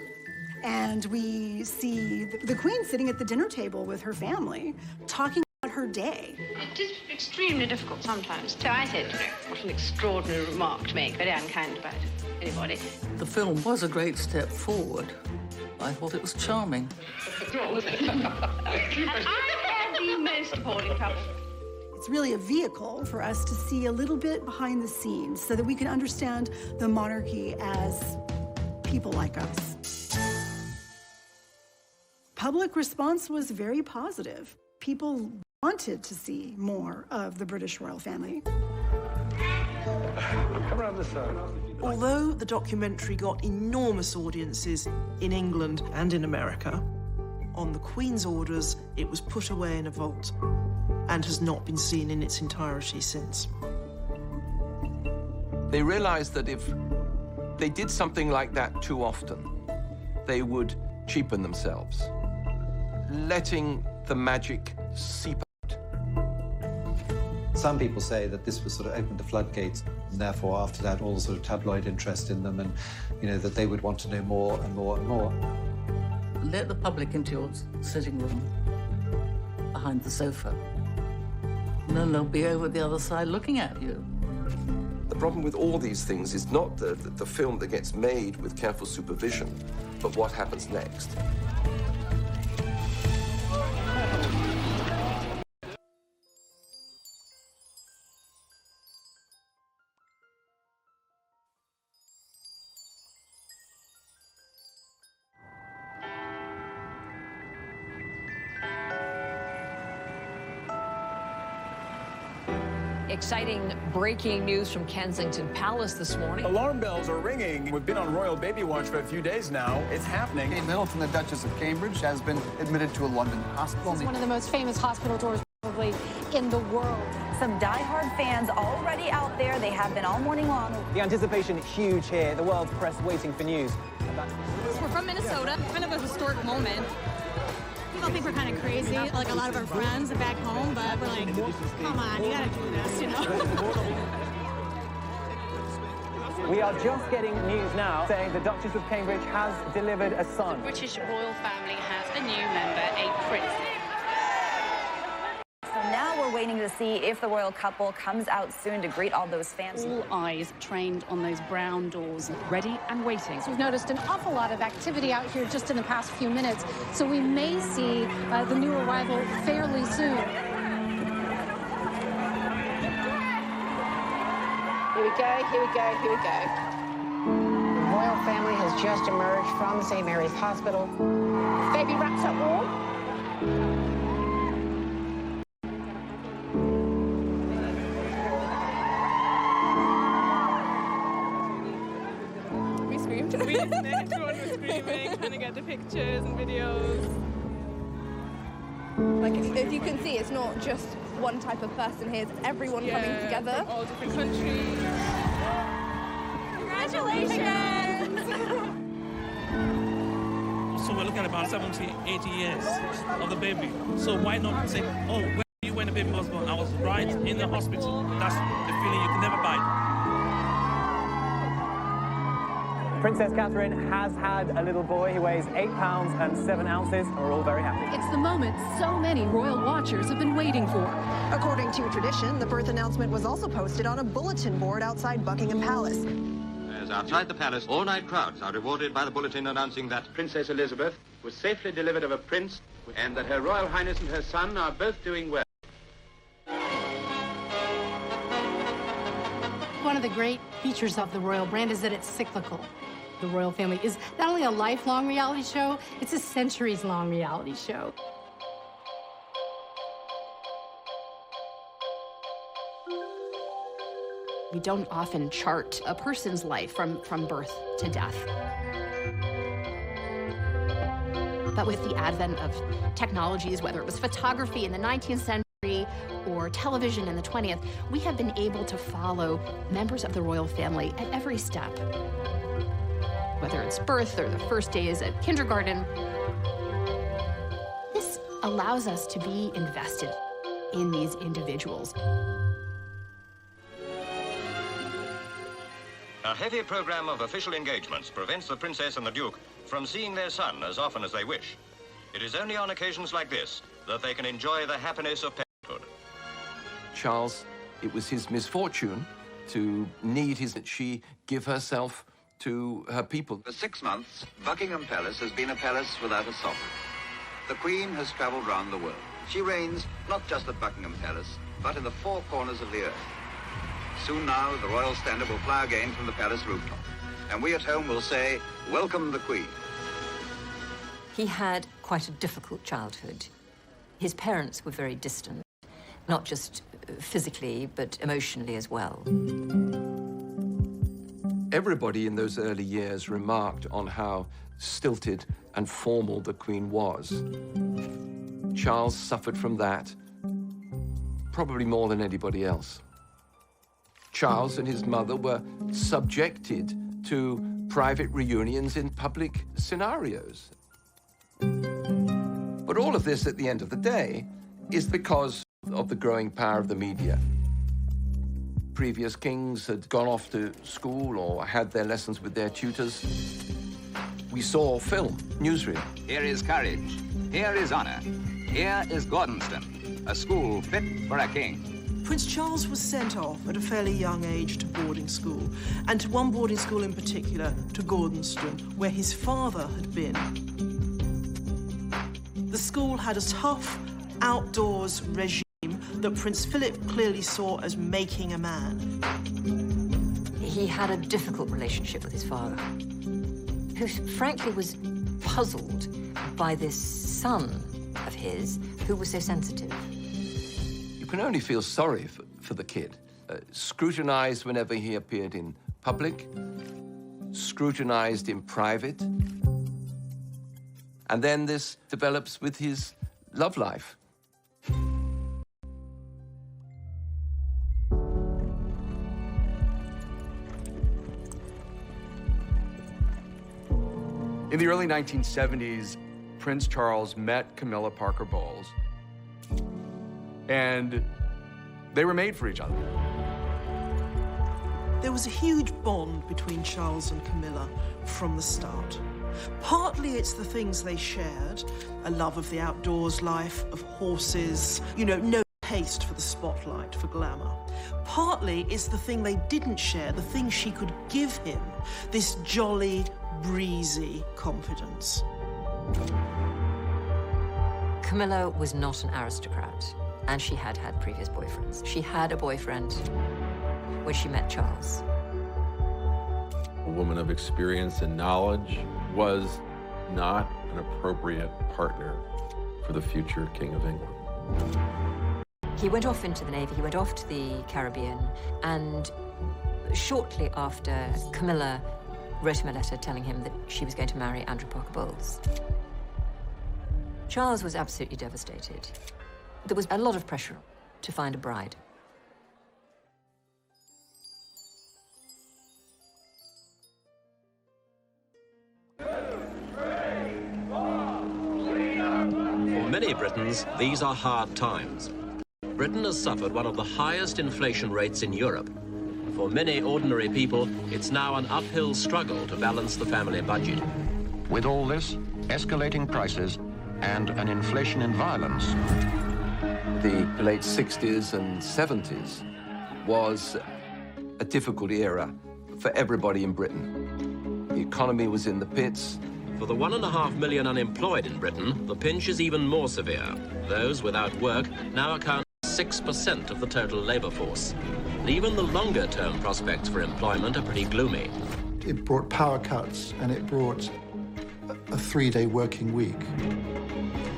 And we see the Queen sitting at the dinner table with her family, talking about her day. It is extremely difficult sometimes. So I said, what an extraordinary remark to make, very unkind about anybody. The film was a great step forward. I thought it was charming. And I am the most appalling couple. It's really a vehicle for us to see a little bit behind the scenes so that we can understand the monarchy as people like us. Public response was very positive. People wanted to see more of the British royal family. Come around this side. Although the documentary got enormous audiences in England and in America, on the Queen's orders, it was put away in a vault and has not been seen in its entirety since. They realized that if they did something like that too often, they would cheapen themselves, letting the magic seep out. Some people say that this was sort of opened the floodgates, and therefore after that all the sort of tabloid interest in them, and that they would want to know more and more and more. Let the public into your sitting room behind the sofa. And then they'll be over the other side looking at you. The problem with all these things is not the film that gets made with careful supervision, but what happens next. Exciting breaking news from Kensington Palace this morning. Alarm bells are ringing. We've been on royal baby watch for a few days now. It's happening. Kate Middleton, the Duchess of Cambridge, has been admitted to a London hospital. It's one of the most famous hospital tours probably in the world. Some diehard fans already out there. They have been all morning long. The anticipation is huge here. The world's press waiting for news. We're from Minnesota. Kind of a historic moment. People think we're kind of crazy, like a lot of our friends back home, but we're like, come on, you gotta do this, you know? We are just getting news now saying the Duchess of Cambridge has delivered a son. The British royal family has a new member, a prince. So now we're waiting to see if the royal couple comes out soon to greet all those fans. All eyes trained on those brown doors, ready and waiting. We've noticed an awful lot of activity out here just in the past few minutes, so we may see the new arrival fairly soon. Here we go, here we go, here we go. The royal family has just emerged from St. Mary's Hospital. Baby wraps up warm. We screamed. Everyone was screaming, trying to get the pictures and videos. Like, if you can see, it's not just one type of person here, it's everyone coming together. From all different countries. Congratulations! So we're looking at about 70, 80 years of the baby. So why not say, oh, where were you when the baby was born? I was right in the hospital. That's the feeling you can never buy. Princess Catherine has had a little boy. He weighs 8 pounds and 7 ounces, and we're all very happy. It's the moment so many royal watchers have been waiting for. According to tradition, the birth announcement was also posted on a bulletin board outside Buckingham Palace. As outside the palace, all-night crowds are rewarded by the bulletin announcing that Princess Elizabeth was safely delivered of a prince and that Her Royal Highness and her son are both doing well. One of the great features of the royal brand is that it's cyclical. The royal family is not only a lifelong reality show, it's a centuries-long reality show. We don't often chart a person's life from birth to death. But with the advent of technologies, whether it was photography in the 19th century or television in the 20th, we have been able to follow members of the royal family at every step. Whether it's birth or the first days at kindergarten, this allows us to be invested in these individuals. A heavy program of official engagements prevents the Princess and the Duke from seeing their son as often as they wish. It is only on occasions like this that they can enjoy the happiness of parenthood. Charles, it was his misfortune to need that she give herself to her people. For 6 months, Buckingham Palace has been a palace without a sovereign. The Queen has travelled round the world. She reigns not just at Buckingham Palace, but in the 4 corners of the earth. Soon now, the royal standard will fly again from the palace rooftop. And we at home will say, welcome the Queen. He had quite a difficult childhood. His parents were very distant, not just physically, but emotionally as well. Everybody in those early years remarked on how stilted and formal the Queen was. Charles suffered from that, probably more than anybody else. Charles and his mother were subjected to private reunions in public scenarios. But all of this, at the end of the day, is because of the growing power of the media. Previous kings had gone off to school or had their lessons with their tutors. We saw film, newsreel. Here is courage. Here is honor. Here is Gordonston, a school fit for a king. Prince Charles was sent off at a fairly young age to boarding school, and to one boarding school in particular, to Gordonston, where his father had been. The school had a tough, outdoors regime that Prince Philip clearly saw as making a man. He had a difficult relationship with his father, who frankly was puzzled by this son of his who was so sensitive. You can only feel sorry for the kid. Scrutinized whenever he appeared in public, scrutinized in private. And then this develops with his love life. In the early 1970s, Prince Charles met Camilla Parker Bowles, and they were made for each other. There was a huge bond between Charles and Camilla from the start. Partly it's the things they shared, a love of the outdoors life, of horses, you know, no taste for the spotlight, for glamour. Partly it's the thing they didn't share, the thing she could give him, this jolly, breezy confidence. Camilla was not an aristocrat, and she had had previous boyfriends. She had a boyfriend when she met Charles. A woman of experience and knowledge was not an appropriate partner for the future King of England. He went off into the Navy, he went off to the Caribbean, and shortly after, Camilla wrote him a letter telling him that she was going to marry Andrew Parker Bowles. Charles was absolutely devastated. There was a lot of pressure to find a bride. For many Britons, these are hard times. Britain has suffered one of the highest inflation rates in Europe. For many ordinary people, it's now an uphill struggle to balance the family budget. With all this, escalating prices, and an inflation in violence. The late 60s and 70s was a difficult era for everybody in Britain. The economy was in the pits. For the 1.5 million unemployed in Britain, the pinch is even more severe. Those without work now account for 6% of the total labour force. And even the longer-term prospects for employment are pretty gloomy. It brought power cuts, and it brought a 3-day working week.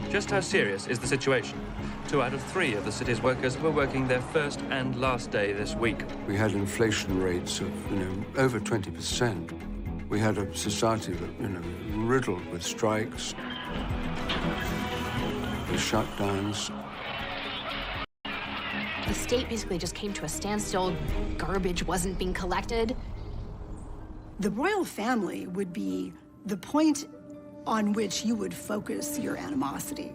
Just how serious is the situation? 2 out of 3 of the city's workers were working their first and last day this week. We had inflation rates of, over 20%. We had a society that, riddled with strikes, with shutdowns. The state basically just came to a standstill. Garbage wasn't being collected. The royal family would be the point on which you would focus your animosity.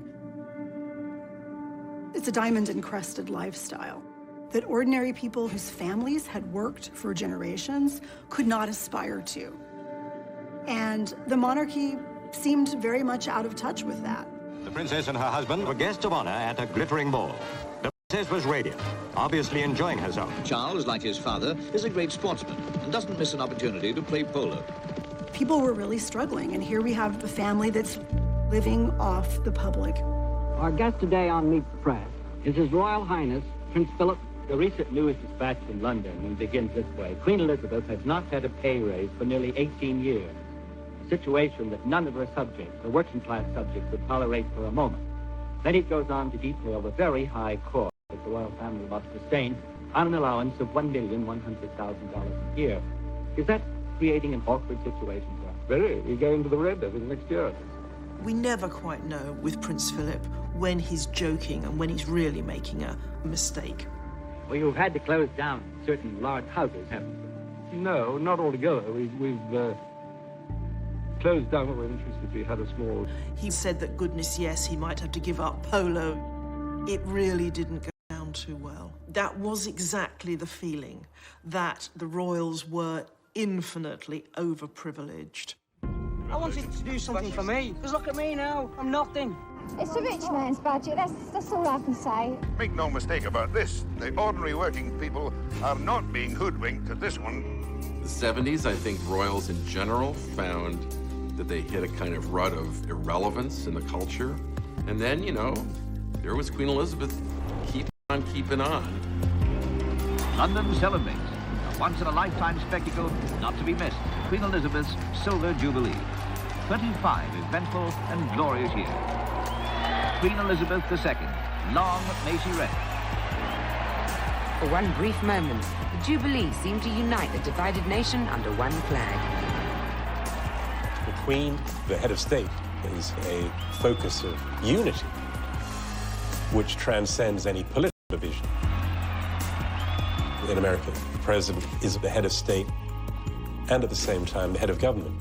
It's a diamond-encrusted lifestyle that ordinary people whose families had worked for generations could not aspire to. And the monarchy seemed very much out of touch with that. The princess and her husband were guests of honor at a glittering ball. The princess was radiant, obviously enjoying herself. Charles, like his father, is a great sportsman and doesn't miss an opportunity to play polo. People were really struggling, and here we have a family that's living off the public. Our guest today on Meet the Press is His Royal Highness Prince Philip. The recent news dispatch from London and begins this way. Queen Elizabeth has not had a pay raise for nearly 18 years. A situation that none of her subjects, the working-class subjects, would tolerate for a moment. Then it goes on to detail the very high cost that the royal family must sustain on an allowance of $1,100,000 a year. Is that creating an awkward situation for us? Very. We go into the red next year. We never quite know with Prince Philip when he's joking and when he's really making a mistake. Well, you've had to close down certain large houses, haven't you? No, not altogether. We've closed down what we're interested. We had a small... He said that, goodness, yes, he might have to give up polo. It really didn't go down too well. That was exactly the feeling, that the royals were infinitely overprivileged. I wanted to do something for me, because look at me now, I'm nothing. It's a rich man's budget, that's all I can say. Make no mistake about this, the ordinary working people are not being hoodwinked at this one. The 70s, I think royals in general found that they hit a kind of rut of irrelevance in the culture. And then, there was Queen Elizabeth keeping on. London celebrates. A once-in-a-lifetime spectacle not to be missed. Queen Elizabeth's Silver Jubilee. 25 eventful and glorious years. Queen Elizabeth II. Long may she reign. For one brief moment, the Jubilee seemed to unite the divided nation under one flag. The Queen, the head of state, is a focus of unity, which transcends any political division. In America, the president is the head of state and at the same time the head of government.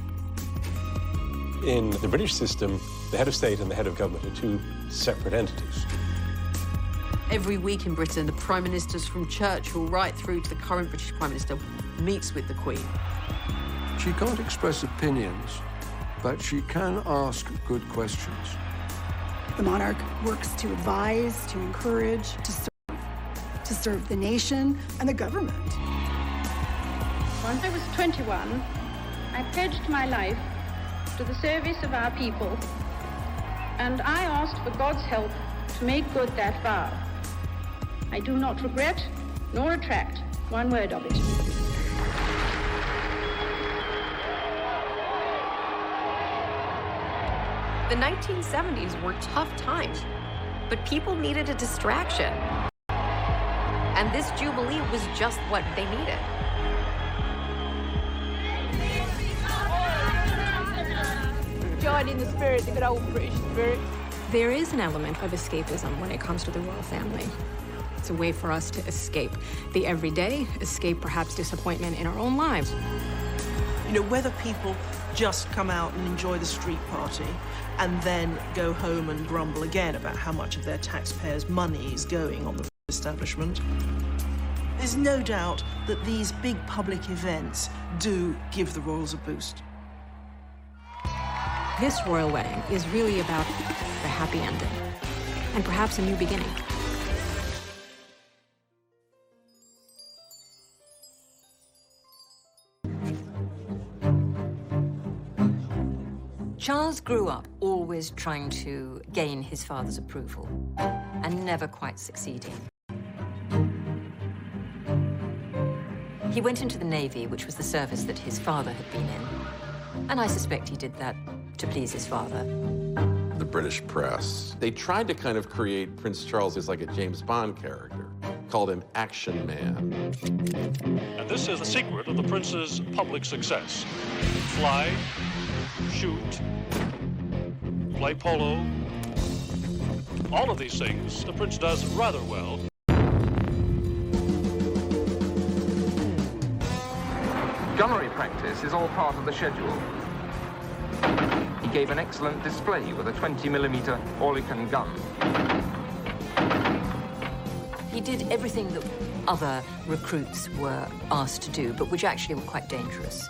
In the British system, The head of state and the head of government are two separate entities. Every week in Britain, the prime ministers from Churchill right through to the current British prime minister meets with the Queen. She can't express opinions, but she can ask good questions. The monarch works to advise, to encourage, to serve the nation and the government. When I was 21, I pledged my life to the service of our people, and I asked for God's help to make good that vow. I do not regret nor retract one word of it. The 1970s were tough times, but people needed a distraction. And this Jubilee was just what they needed. Join in the spirit, the good old British spirit. There is an element of escapism when it comes to the royal family. It's a way for us to escape the everyday, escape perhaps disappointment in our own lives. You know, whether people just come out and enjoy the street party and then go home and grumble again about how much of their taxpayers' money is going on the establishment. There's no doubt that these big public events do give the royals a boost. This royal wedding is really about a happy ending and perhaps a new beginning. Charles grew up always trying to gain his father's approval and never quite succeeding. He went into the Navy, which was the service that his father had been in, and I suspect he did that to please his father. The British press, they tried to kind of create Prince Charles as like a James Bond character, called him Action Man. And this is the secret of the prince's public success. Fly, shoot, play polo, all of these things the prince does rather well. Gunnery practice is all part of the schedule. He gave an excellent display with a 20mm Oerlikon gun. He did everything that other recruits were asked to do, but which actually were quite dangerous.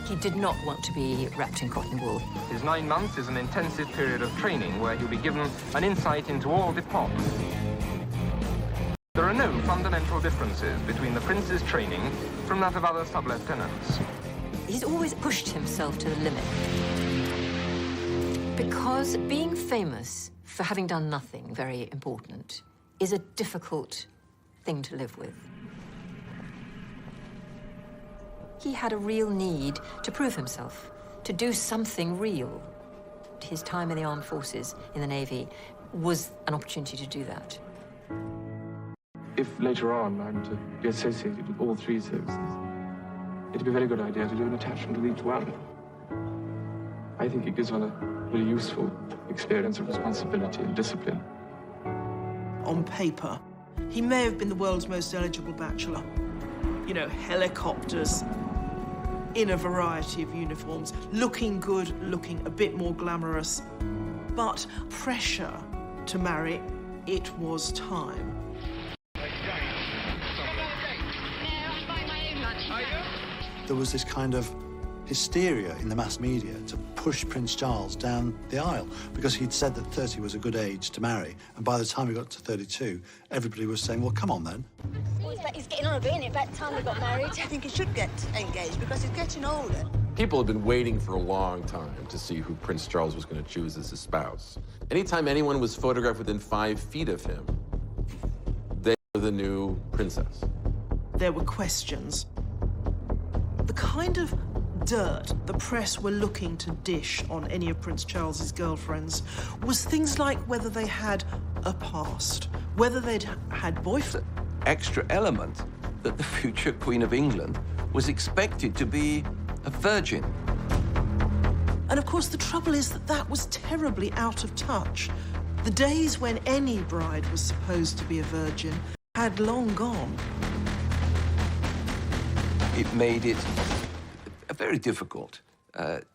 He did not want to be wrapped in cotton wool. His 9 months is an intensive period of training where he'll be given an insight into all departments. There are no fundamental differences between the prince's training from that of other sub-lieutenants. He's always pushed himself to the limit. Because being famous for having done nothing very important is a difficult thing to live with. He had a real need to prove himself, to do something real. His time in the armed forces, in the Navy, was an opportunity to do that. If later on I'm to be associated with all 3 services, it'd be a very good idea to do an attachment with each one. I think it gives one a very useful experience of responsibility and discipline. On paper, he may have been the world's most eligible bachelor. You know, helicopters, in a variety of uniforms, looking good, looking a bit more glamorous. But pressure to marry, it was time. There was this kind of hysteria in the mass media to push Prince Charles down the aisle because he'd said that 30 was a good age to marry, and by the time he got to 32, everybody was saying, well, come on then. He's getting on a bit, about the time we got married. I think he should get engaged because he's getting older. People had been waiting for a long time to see who Prince Charles was going to choose as his spouse. Anytime anyone was photographed within 5 feet of him, they were the new princess. There were questions. The kind of dirt the press were looking to dish on any of Prince Charles's girlfriends was things like whether they had a past, whether they'd had boyfriends. Extra element that the future Queen of England was expected to be a virgin. And of course, the trouble is that that was terribly out of touch. The days when any bride was supposed to be a virgin had long gone. It made it a very difficult,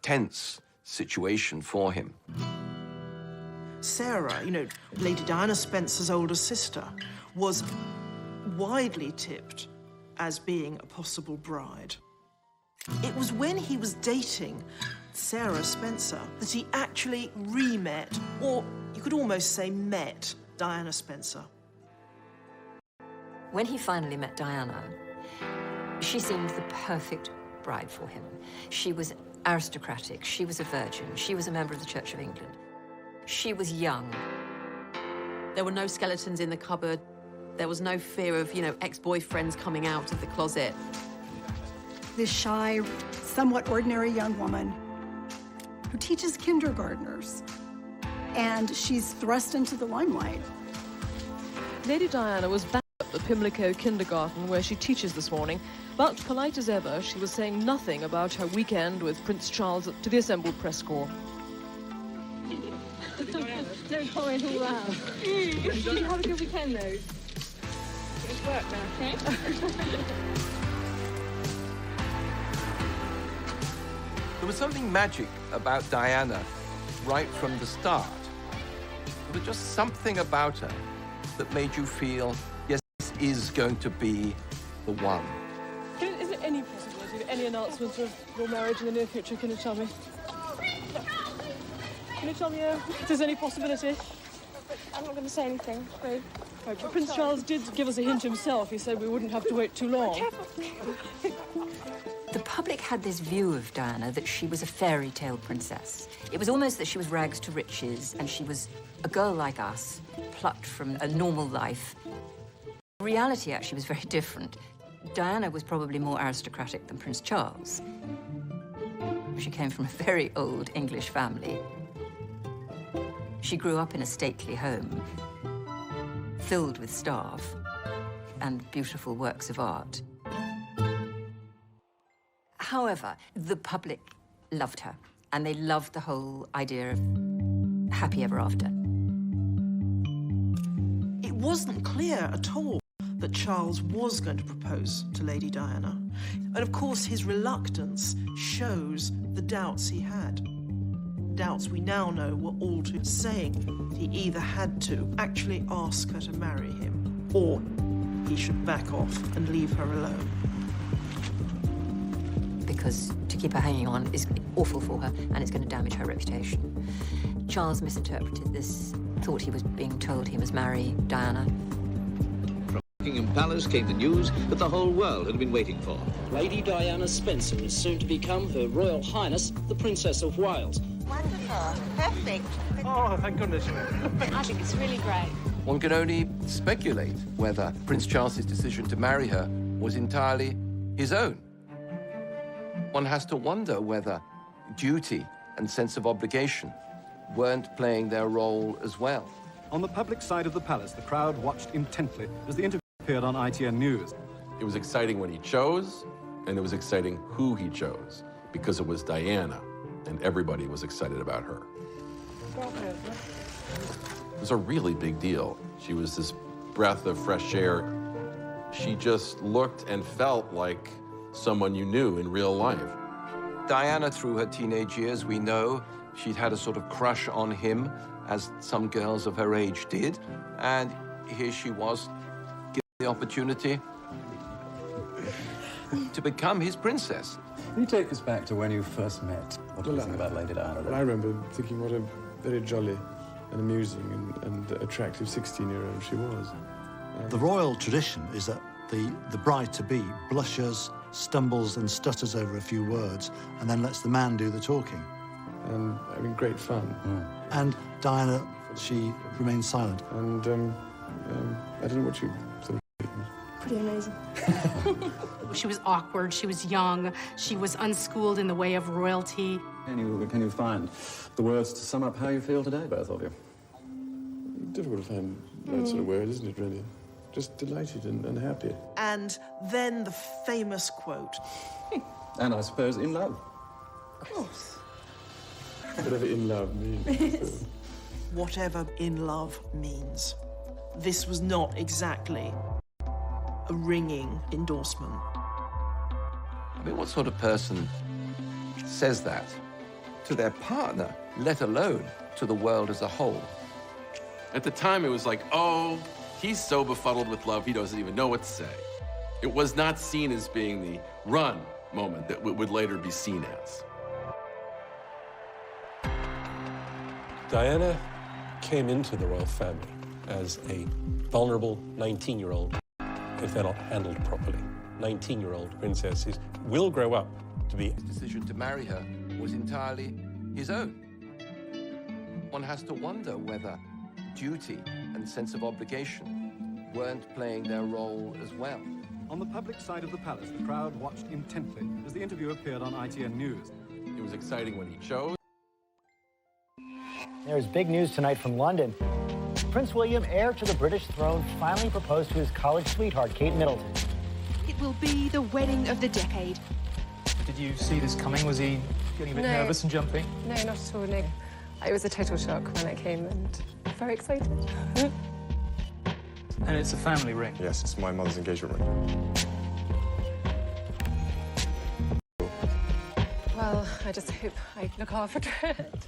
tense situation for him. Sarah, you know, Lady Diana Spencer's older sister, was widely tipped as being a possible bride. It was when he was dating Sarah Spencer that he actually re-met, or you could almost say met, Diana Spencer. When he finally met Diana, she seemed the perfect bride for him. She was aristocratic, she was a virgin, she was a member of the Church of England. She was young. There were no skeletons in the cupboard. There was no fear of, you know, ex-boyfriends coming out of the closet. This shy, somewhat ordinary young woman who teaches kindergartners, and she's thrust into the limelight. Lady Diana was back at the Pimlico kindergarten where she teaches this morning, but polite as ever, she was saying nothing about her weekend with Prince Charles to the assembled press corps. Don't comment all that. Did you have a good weekend, though? It's work now, okay? There was something magic about Diana right from the start. There was just something about her that made you feel, yes, this is going to be the one. Is there any possibility of any announcement of your marriage in the near future? Can you tell me? Can you tell me if there's any possibility? I'm not going to say anything. Right, but Prince Charles did give us a hint himself. He said we wouldn't have to wait too long. The public had this view of Diana that she was a fairy tale princess. It was almost that she was rags to riches and she was a girl like us, plucked from a normal life. Reality actually was very different. Diana was probably more aristocratic than Prince Charles. She came from a very old English family. She grew up in a stately home, filled with staff and beautiful works of art. However, the public loved her, and they loved the whole idea of happy ever after. It wasn't clear at all that Charles was going to propose to Lady Diana. And of course, his reluctance shows the doubts he had. Doubts we now know were all too saying he either had to actually ask her to marry him, or he should back off and leave her alone. Because to keep her hanging on is awful for her, and it's going to damage her reputation. Charles misinterpreted this, thought he was being told he must marry Diana. From Buckingham Palace came the news that the whole world had been waiting for. Lady Diana Spencer is soon to become Her Royal Highness, the Princess of Wales. Wonderful. Perfect. Oh, thank goodness. I think it's really great. One can only speculate whether Prince Charles's decision to marry her was entirely his own. One has to wonder whether duty and sense of obligation weren't playing their role as well. On the public side of the palace, the crowd watched intently as the interview appeared on ITN News. It was exciting when he chose, and it was exciting who he chose, because it was Diana, and everybody was excited about her. It was a really big deal. She was this breath of fresh air. She just looked and felt like someone you knew in real life. Diana, through her teenage years, we know she'd had a sort of crush on him, as some girls of her age did, and here she was, given the opportunity to become his princess. Can you take us back to when you first met? What do you think about Lady Diana? Well, I remember thinking what a very jolly and amusing and attractive 16-year-old she was. The royal tradition is that the bride-to-be blushes, stumbles and stutters over a few words, and then lets the man do the talking. And having great fun. And Diana, she remained silent. And I don't know what you thought. Pretty amazing. She was awkward, she was young, she was unschooled in the way of royalty. Can you find the words to sum up how you feel today, both of you? Difficult to find that sort of word, isn't it, really? Just delighted and happy. And then the famous quote. And I suppose in love. Of course. Whatever in love means. Whatever in love means. This was not exactly a ringing endorsement. I mean, what sort of person says that to their partner, let alone to the world as a whole? At the time, it was like, oh, he's so befuddled with love, he doesn't even know what to say. It was not seen as being the run moment that would later be seen as. Diana came into the royal family as a vulnerable 19-year-old, if they're not handled properly. 19-year-old princesses will grow up to be... His decision to marry her was entirely his own. One has to wonder whether duty and sense of obligation weren't playing their role as well. On the public side of the palace, the crowd watched intently as the interview appeared on ITN News. It was exciting when he chose. There's big news tonight from London. Prince William, heir to the British throne, finally proposed to his college sweetheart, Kate Middleton. It will be the wedding of the decade. Did you see this coming? Was he getting a bit nervous and jumping? No, not at all, no. It was a total shock when it came and very excited. And it's a family ring? Yes, it's my mother's engagement ring. Well, I just hope I look after it.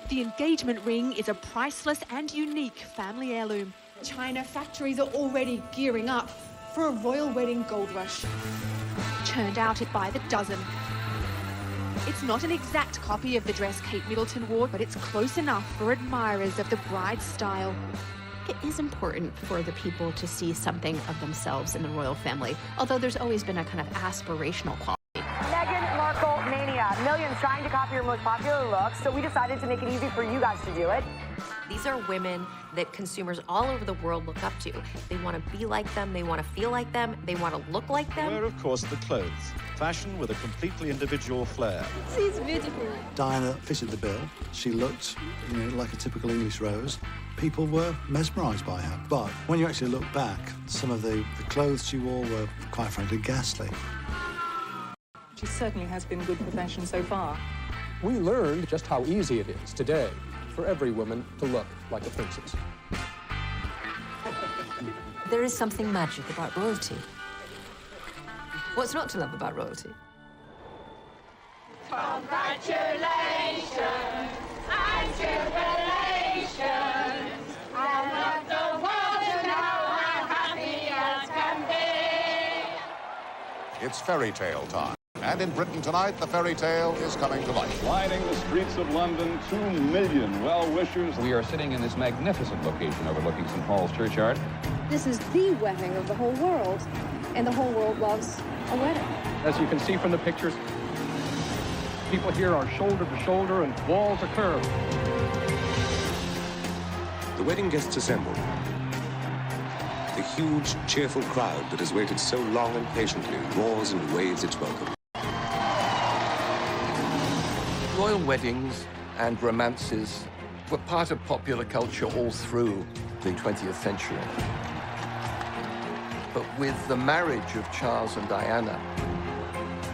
The engagement ring is a priceless and unique family heirloom. China factories are already gearing up for a royal wedding gold rush. Churned out by the dozen. It's not an exact copy of the dress Kate Middleton wore, but it's close enough for admirers of the bride's style. It is important for the people to see something of themselves in the royal family, although there's always been a kind of aspirational quality. Meghan Markle mania. Millions trying to copy your most popular looks, so we decided to make it easy for you guys to do it. These are women that consumers all over the world look up to. They want to be like them, they want to feel like them, they want to look like them. Where, of course, the clothes. Fashion with a completely individual flair. She's beautiful. Diana fitted the bill. She looked, like a typical English rose. People were mesmerised by her. But when you actually look back, some of the clothes she wore were, quite frankly, ghastly. She certainly has been good for fashion so far. We learned just how easy it is today for every woman to look like a princess. There is something magic about royalty. What's not to love about royalty? Congratulations and jubilations. I want the world to know how happy as can be. It's fairy tale time. And in Britain tonight, the fairy tale is coming to life. Lining the streets of London, 2 million well-wishers. We are sitting in this magnificent location overlooking St. Paul's Churchyard. This is the wedding of the whole world, and the whole world loves a wedding. As you can see from the pictures, people here are shoulder to shoulder and wall to curve. The wedding guests assemble. The huge, cheerful crowd that has waited so long and patiently roars and waves its welcome. Royal weddings and romances were part of popular culture all through the 20th century. But with the marriage of Charles and Diana,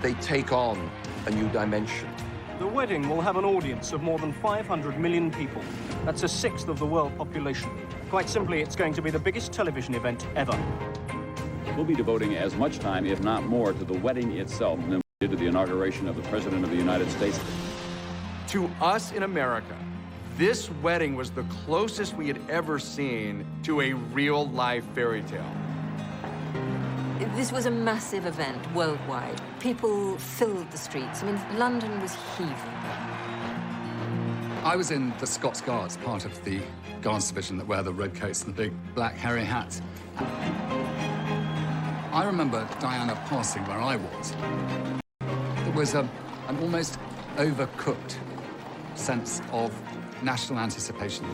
they take on a new dimension. The wedding will have an audience of more than 500 million people. That's a sixth of the world population. Quite simply, it's going to be the biggest television event ever. We'll be devoting as much time, if not more, to the wedding itself than we did to the inauguration of the President of the United States. To us in America, this wedding was the closest we had ever seen to a real-life fairy tale. This was a massive event worldwide. People filled the streets. I mean, London was heaving. I was in the Scots Guards, part of the Guards division that wear the red coats and the big black hairy hats. I remember Diana passing where I was. There was an almost overcooked sense of national anticipation. You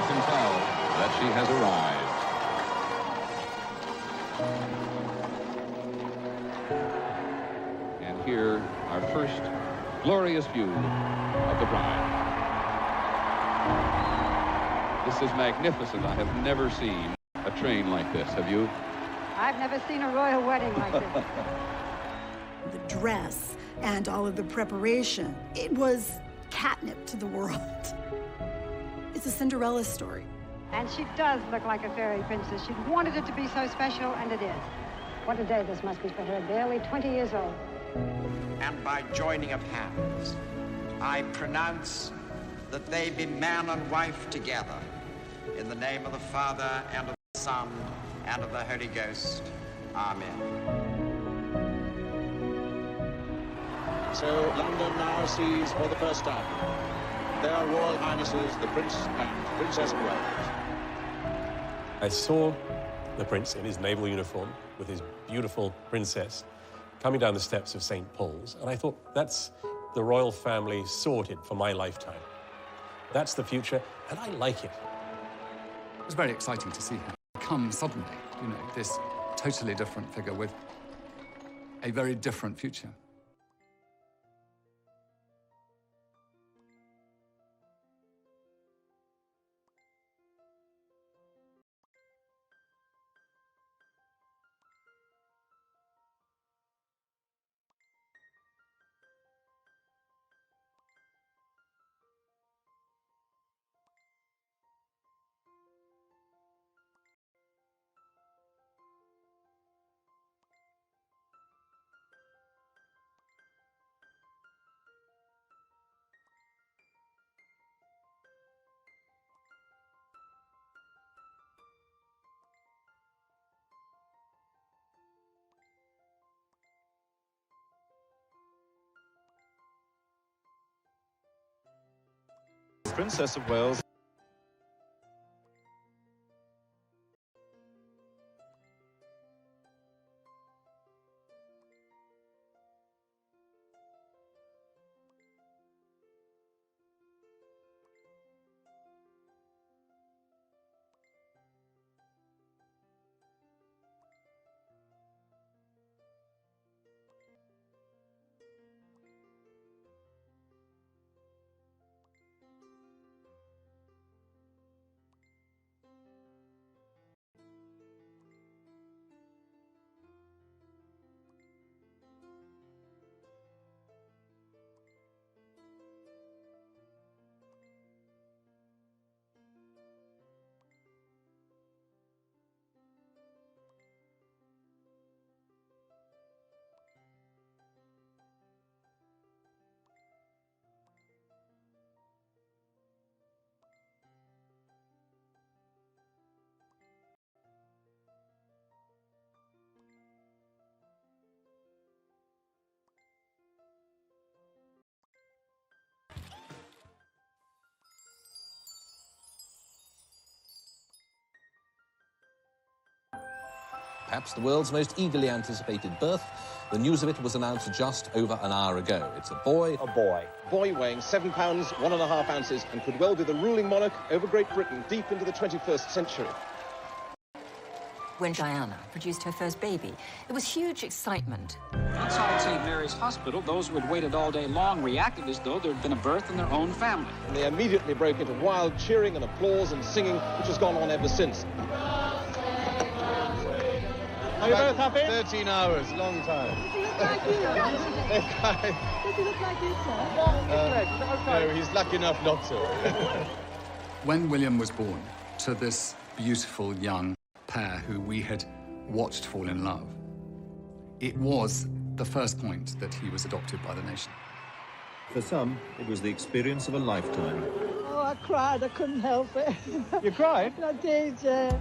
can tell that she has arrived. And here, our first glorious view of the bride. This is magnificent. I have never seen a train like this. Have you? I've never seen a royal wedding like this. The dress and all of the preparation, it was catnip to the world. It's a Cinderella story. And she does look like a fairy princess. She wanted it to be so special, and it is. What a day this must be for her, barely 20 years old. and by joining of hands, I pronounce that they be man and wife together, in the name of the Father, and of the Son, and of the Holy Ghost. Amen. So London now sees for the first time their Royal Highnesses, the Prince and Princess of Wales. I saw the Prince in his naval uniform with his beautiful princess coming down the steps of St. Paul's, and I thought, that's the royal family sorted for my lifetime. That's the future, and I like it. It was very exciting to see him come suddenly, you know, this totally different figure with a very different future. Princess of Wales. Perhaps the world's most eagerly anticipated birth. The news of it was announced just over an hour ago. It's a boy. A boy. Boy weighing 7 pounds, 1.5 ounces, and could well be the ruling monarch over Great Britain deep into the 21st century. When Diana produced her first baby, there was huge excitement. Outside St. Mary's Hospital, those who had waited all day long reacted as though there had been a birth in their own family. And they immediately broke into wild cheering and applause and singing, which has gone on ever since. Are you both happy? 13 hours, long time. Does he look like you, sir? No, he's lucky enough not to. When William was born to this beautiful young pair who we had watched fall in love, it was the first point that he was adopted by the nation. For some, it was the experience of a lifetime. Oh, I cried. I couldn't help it. You cried? I did, yeah.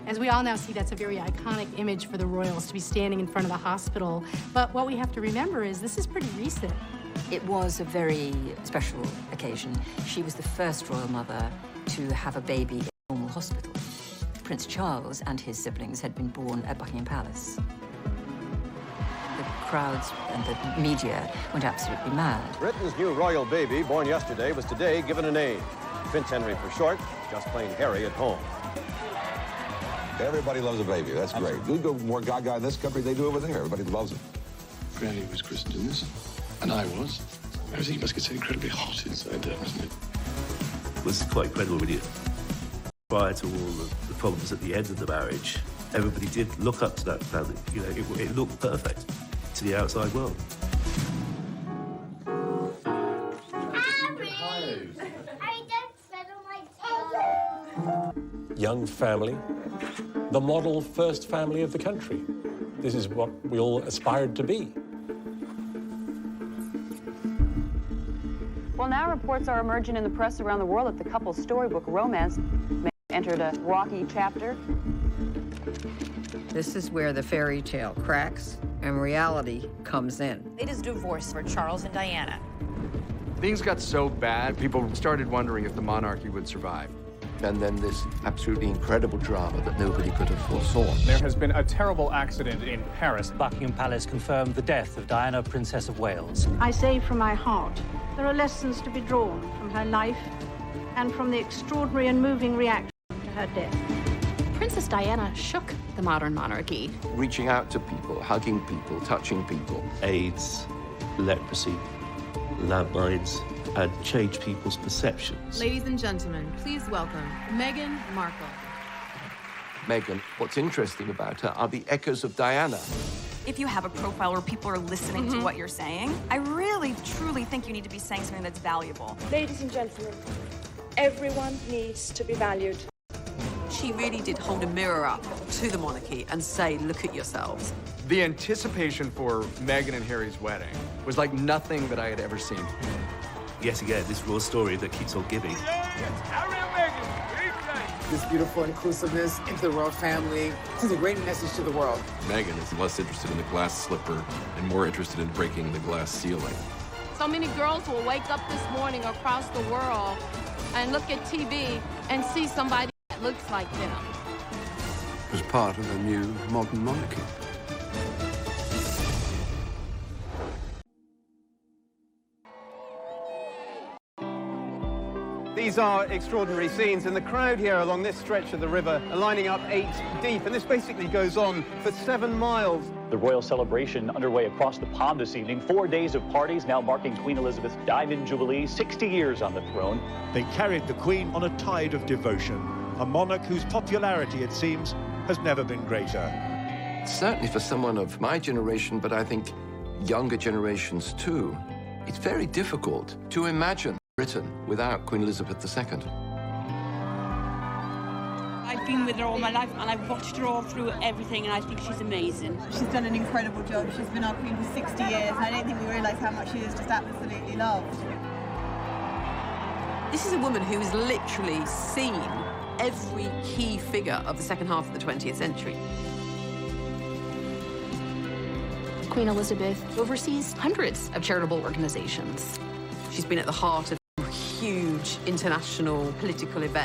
As we all now see, that's a very iconic image for the royals to be standing in front of the hospital. But what we have to remember is this is pretty recent. It was a very special occasion. She was the first royal mother to have a baby in a normal hospital. Prince Charles and his siblings had been born at Buckingham Palace. The crowds and the media went absolutely mad. Britain's new royal baby, born yesterday, was today given a name. Prince Henry for short, just plain Harry at home. Everybody loves a baby. That's great. We go more gaga in this country than they do over there. Everybody loves it. Granny was christened in this, and I was. Everything must get so incredibly hot inside there, doesn't it? Was quite incredible, really. Prior to all the problems at the end of the marriage, everybody did look up to that family. You know, it looked perfect to the outside world. young family, the model first family of the country. This is what we all aspired to be. Well, now reports are emerging in the press around the world that the couple's storybook romance entered a rocky chapter. This is where the fairy tale cracks and reality comes in. It is divorce for Charles and Diana. Things got so bad, people started wondering if the monarchy would survive. And then this absolutely incredible drama that nobody could have foresaw. There has been a terrible accident in Paris. Buckingham Palace confirmed the death of Diana, Princess of Wales. I say from my heart, there are lessons to be drawn from her life and from the extraordinary and moving reaction to her death. Princess Diana shook the modern monarchy. Reaching out to people, hugging people, touching people. AIDS, leprosy, landmines, and change people's perceptions. Ladies and gentlemen, please welcome Meghan Markle. Meghan, what's interesting about her are the echoes of Diana. If you have a profile where people are listening to what you're saying, I really, truly think you need to be saying something that's valuable. Ladies and gentlemen, everyone needs to be valued. She really did hold a mirror up to the monarchy and say, look at yourselves. The anticipation for Meghan and Harry's wedding was like nothing that I had ever seen. Yet again, this raw story that keeps on giving. This beautiful inclusiveness into the royal family. This is a great message to the world. Meghan is less interested in the glass slipper and more interested in breaking the glass ceiling. So many girls will wake up this morning across the world and look at TV and see somebody that looks like them. As part of a new modern monarchy. These are extraordinary scenes, and the crowd here along this stretch of the river are lining up 8 deep, and this basically goes on for 7 miles. The royal celebration underway across the pond this evening. 4 days of parties now marking Queen Elizabeth's Diamond Jubilee, 60 years on the throne. They carried the Queen on a tide of devotion, a monarch whose popularity, it seems, has never been greater. Certainly for someone of my generation, but I think younger generations too, it's very difficult to imagine Britain without Queen Elizabeth II. I've been with her all my life and I've watched her all through everything and I think she's amazing. She's done an incredible job. She's been our queen for 60 years and I don't think we realise how much she is just absolutely loved. This is a woman who has literally seen every key figure of the second half of the 20th century. Queen Elizabeth oversees hundreds of charitable organizations. She's been at the heart of huge international political events.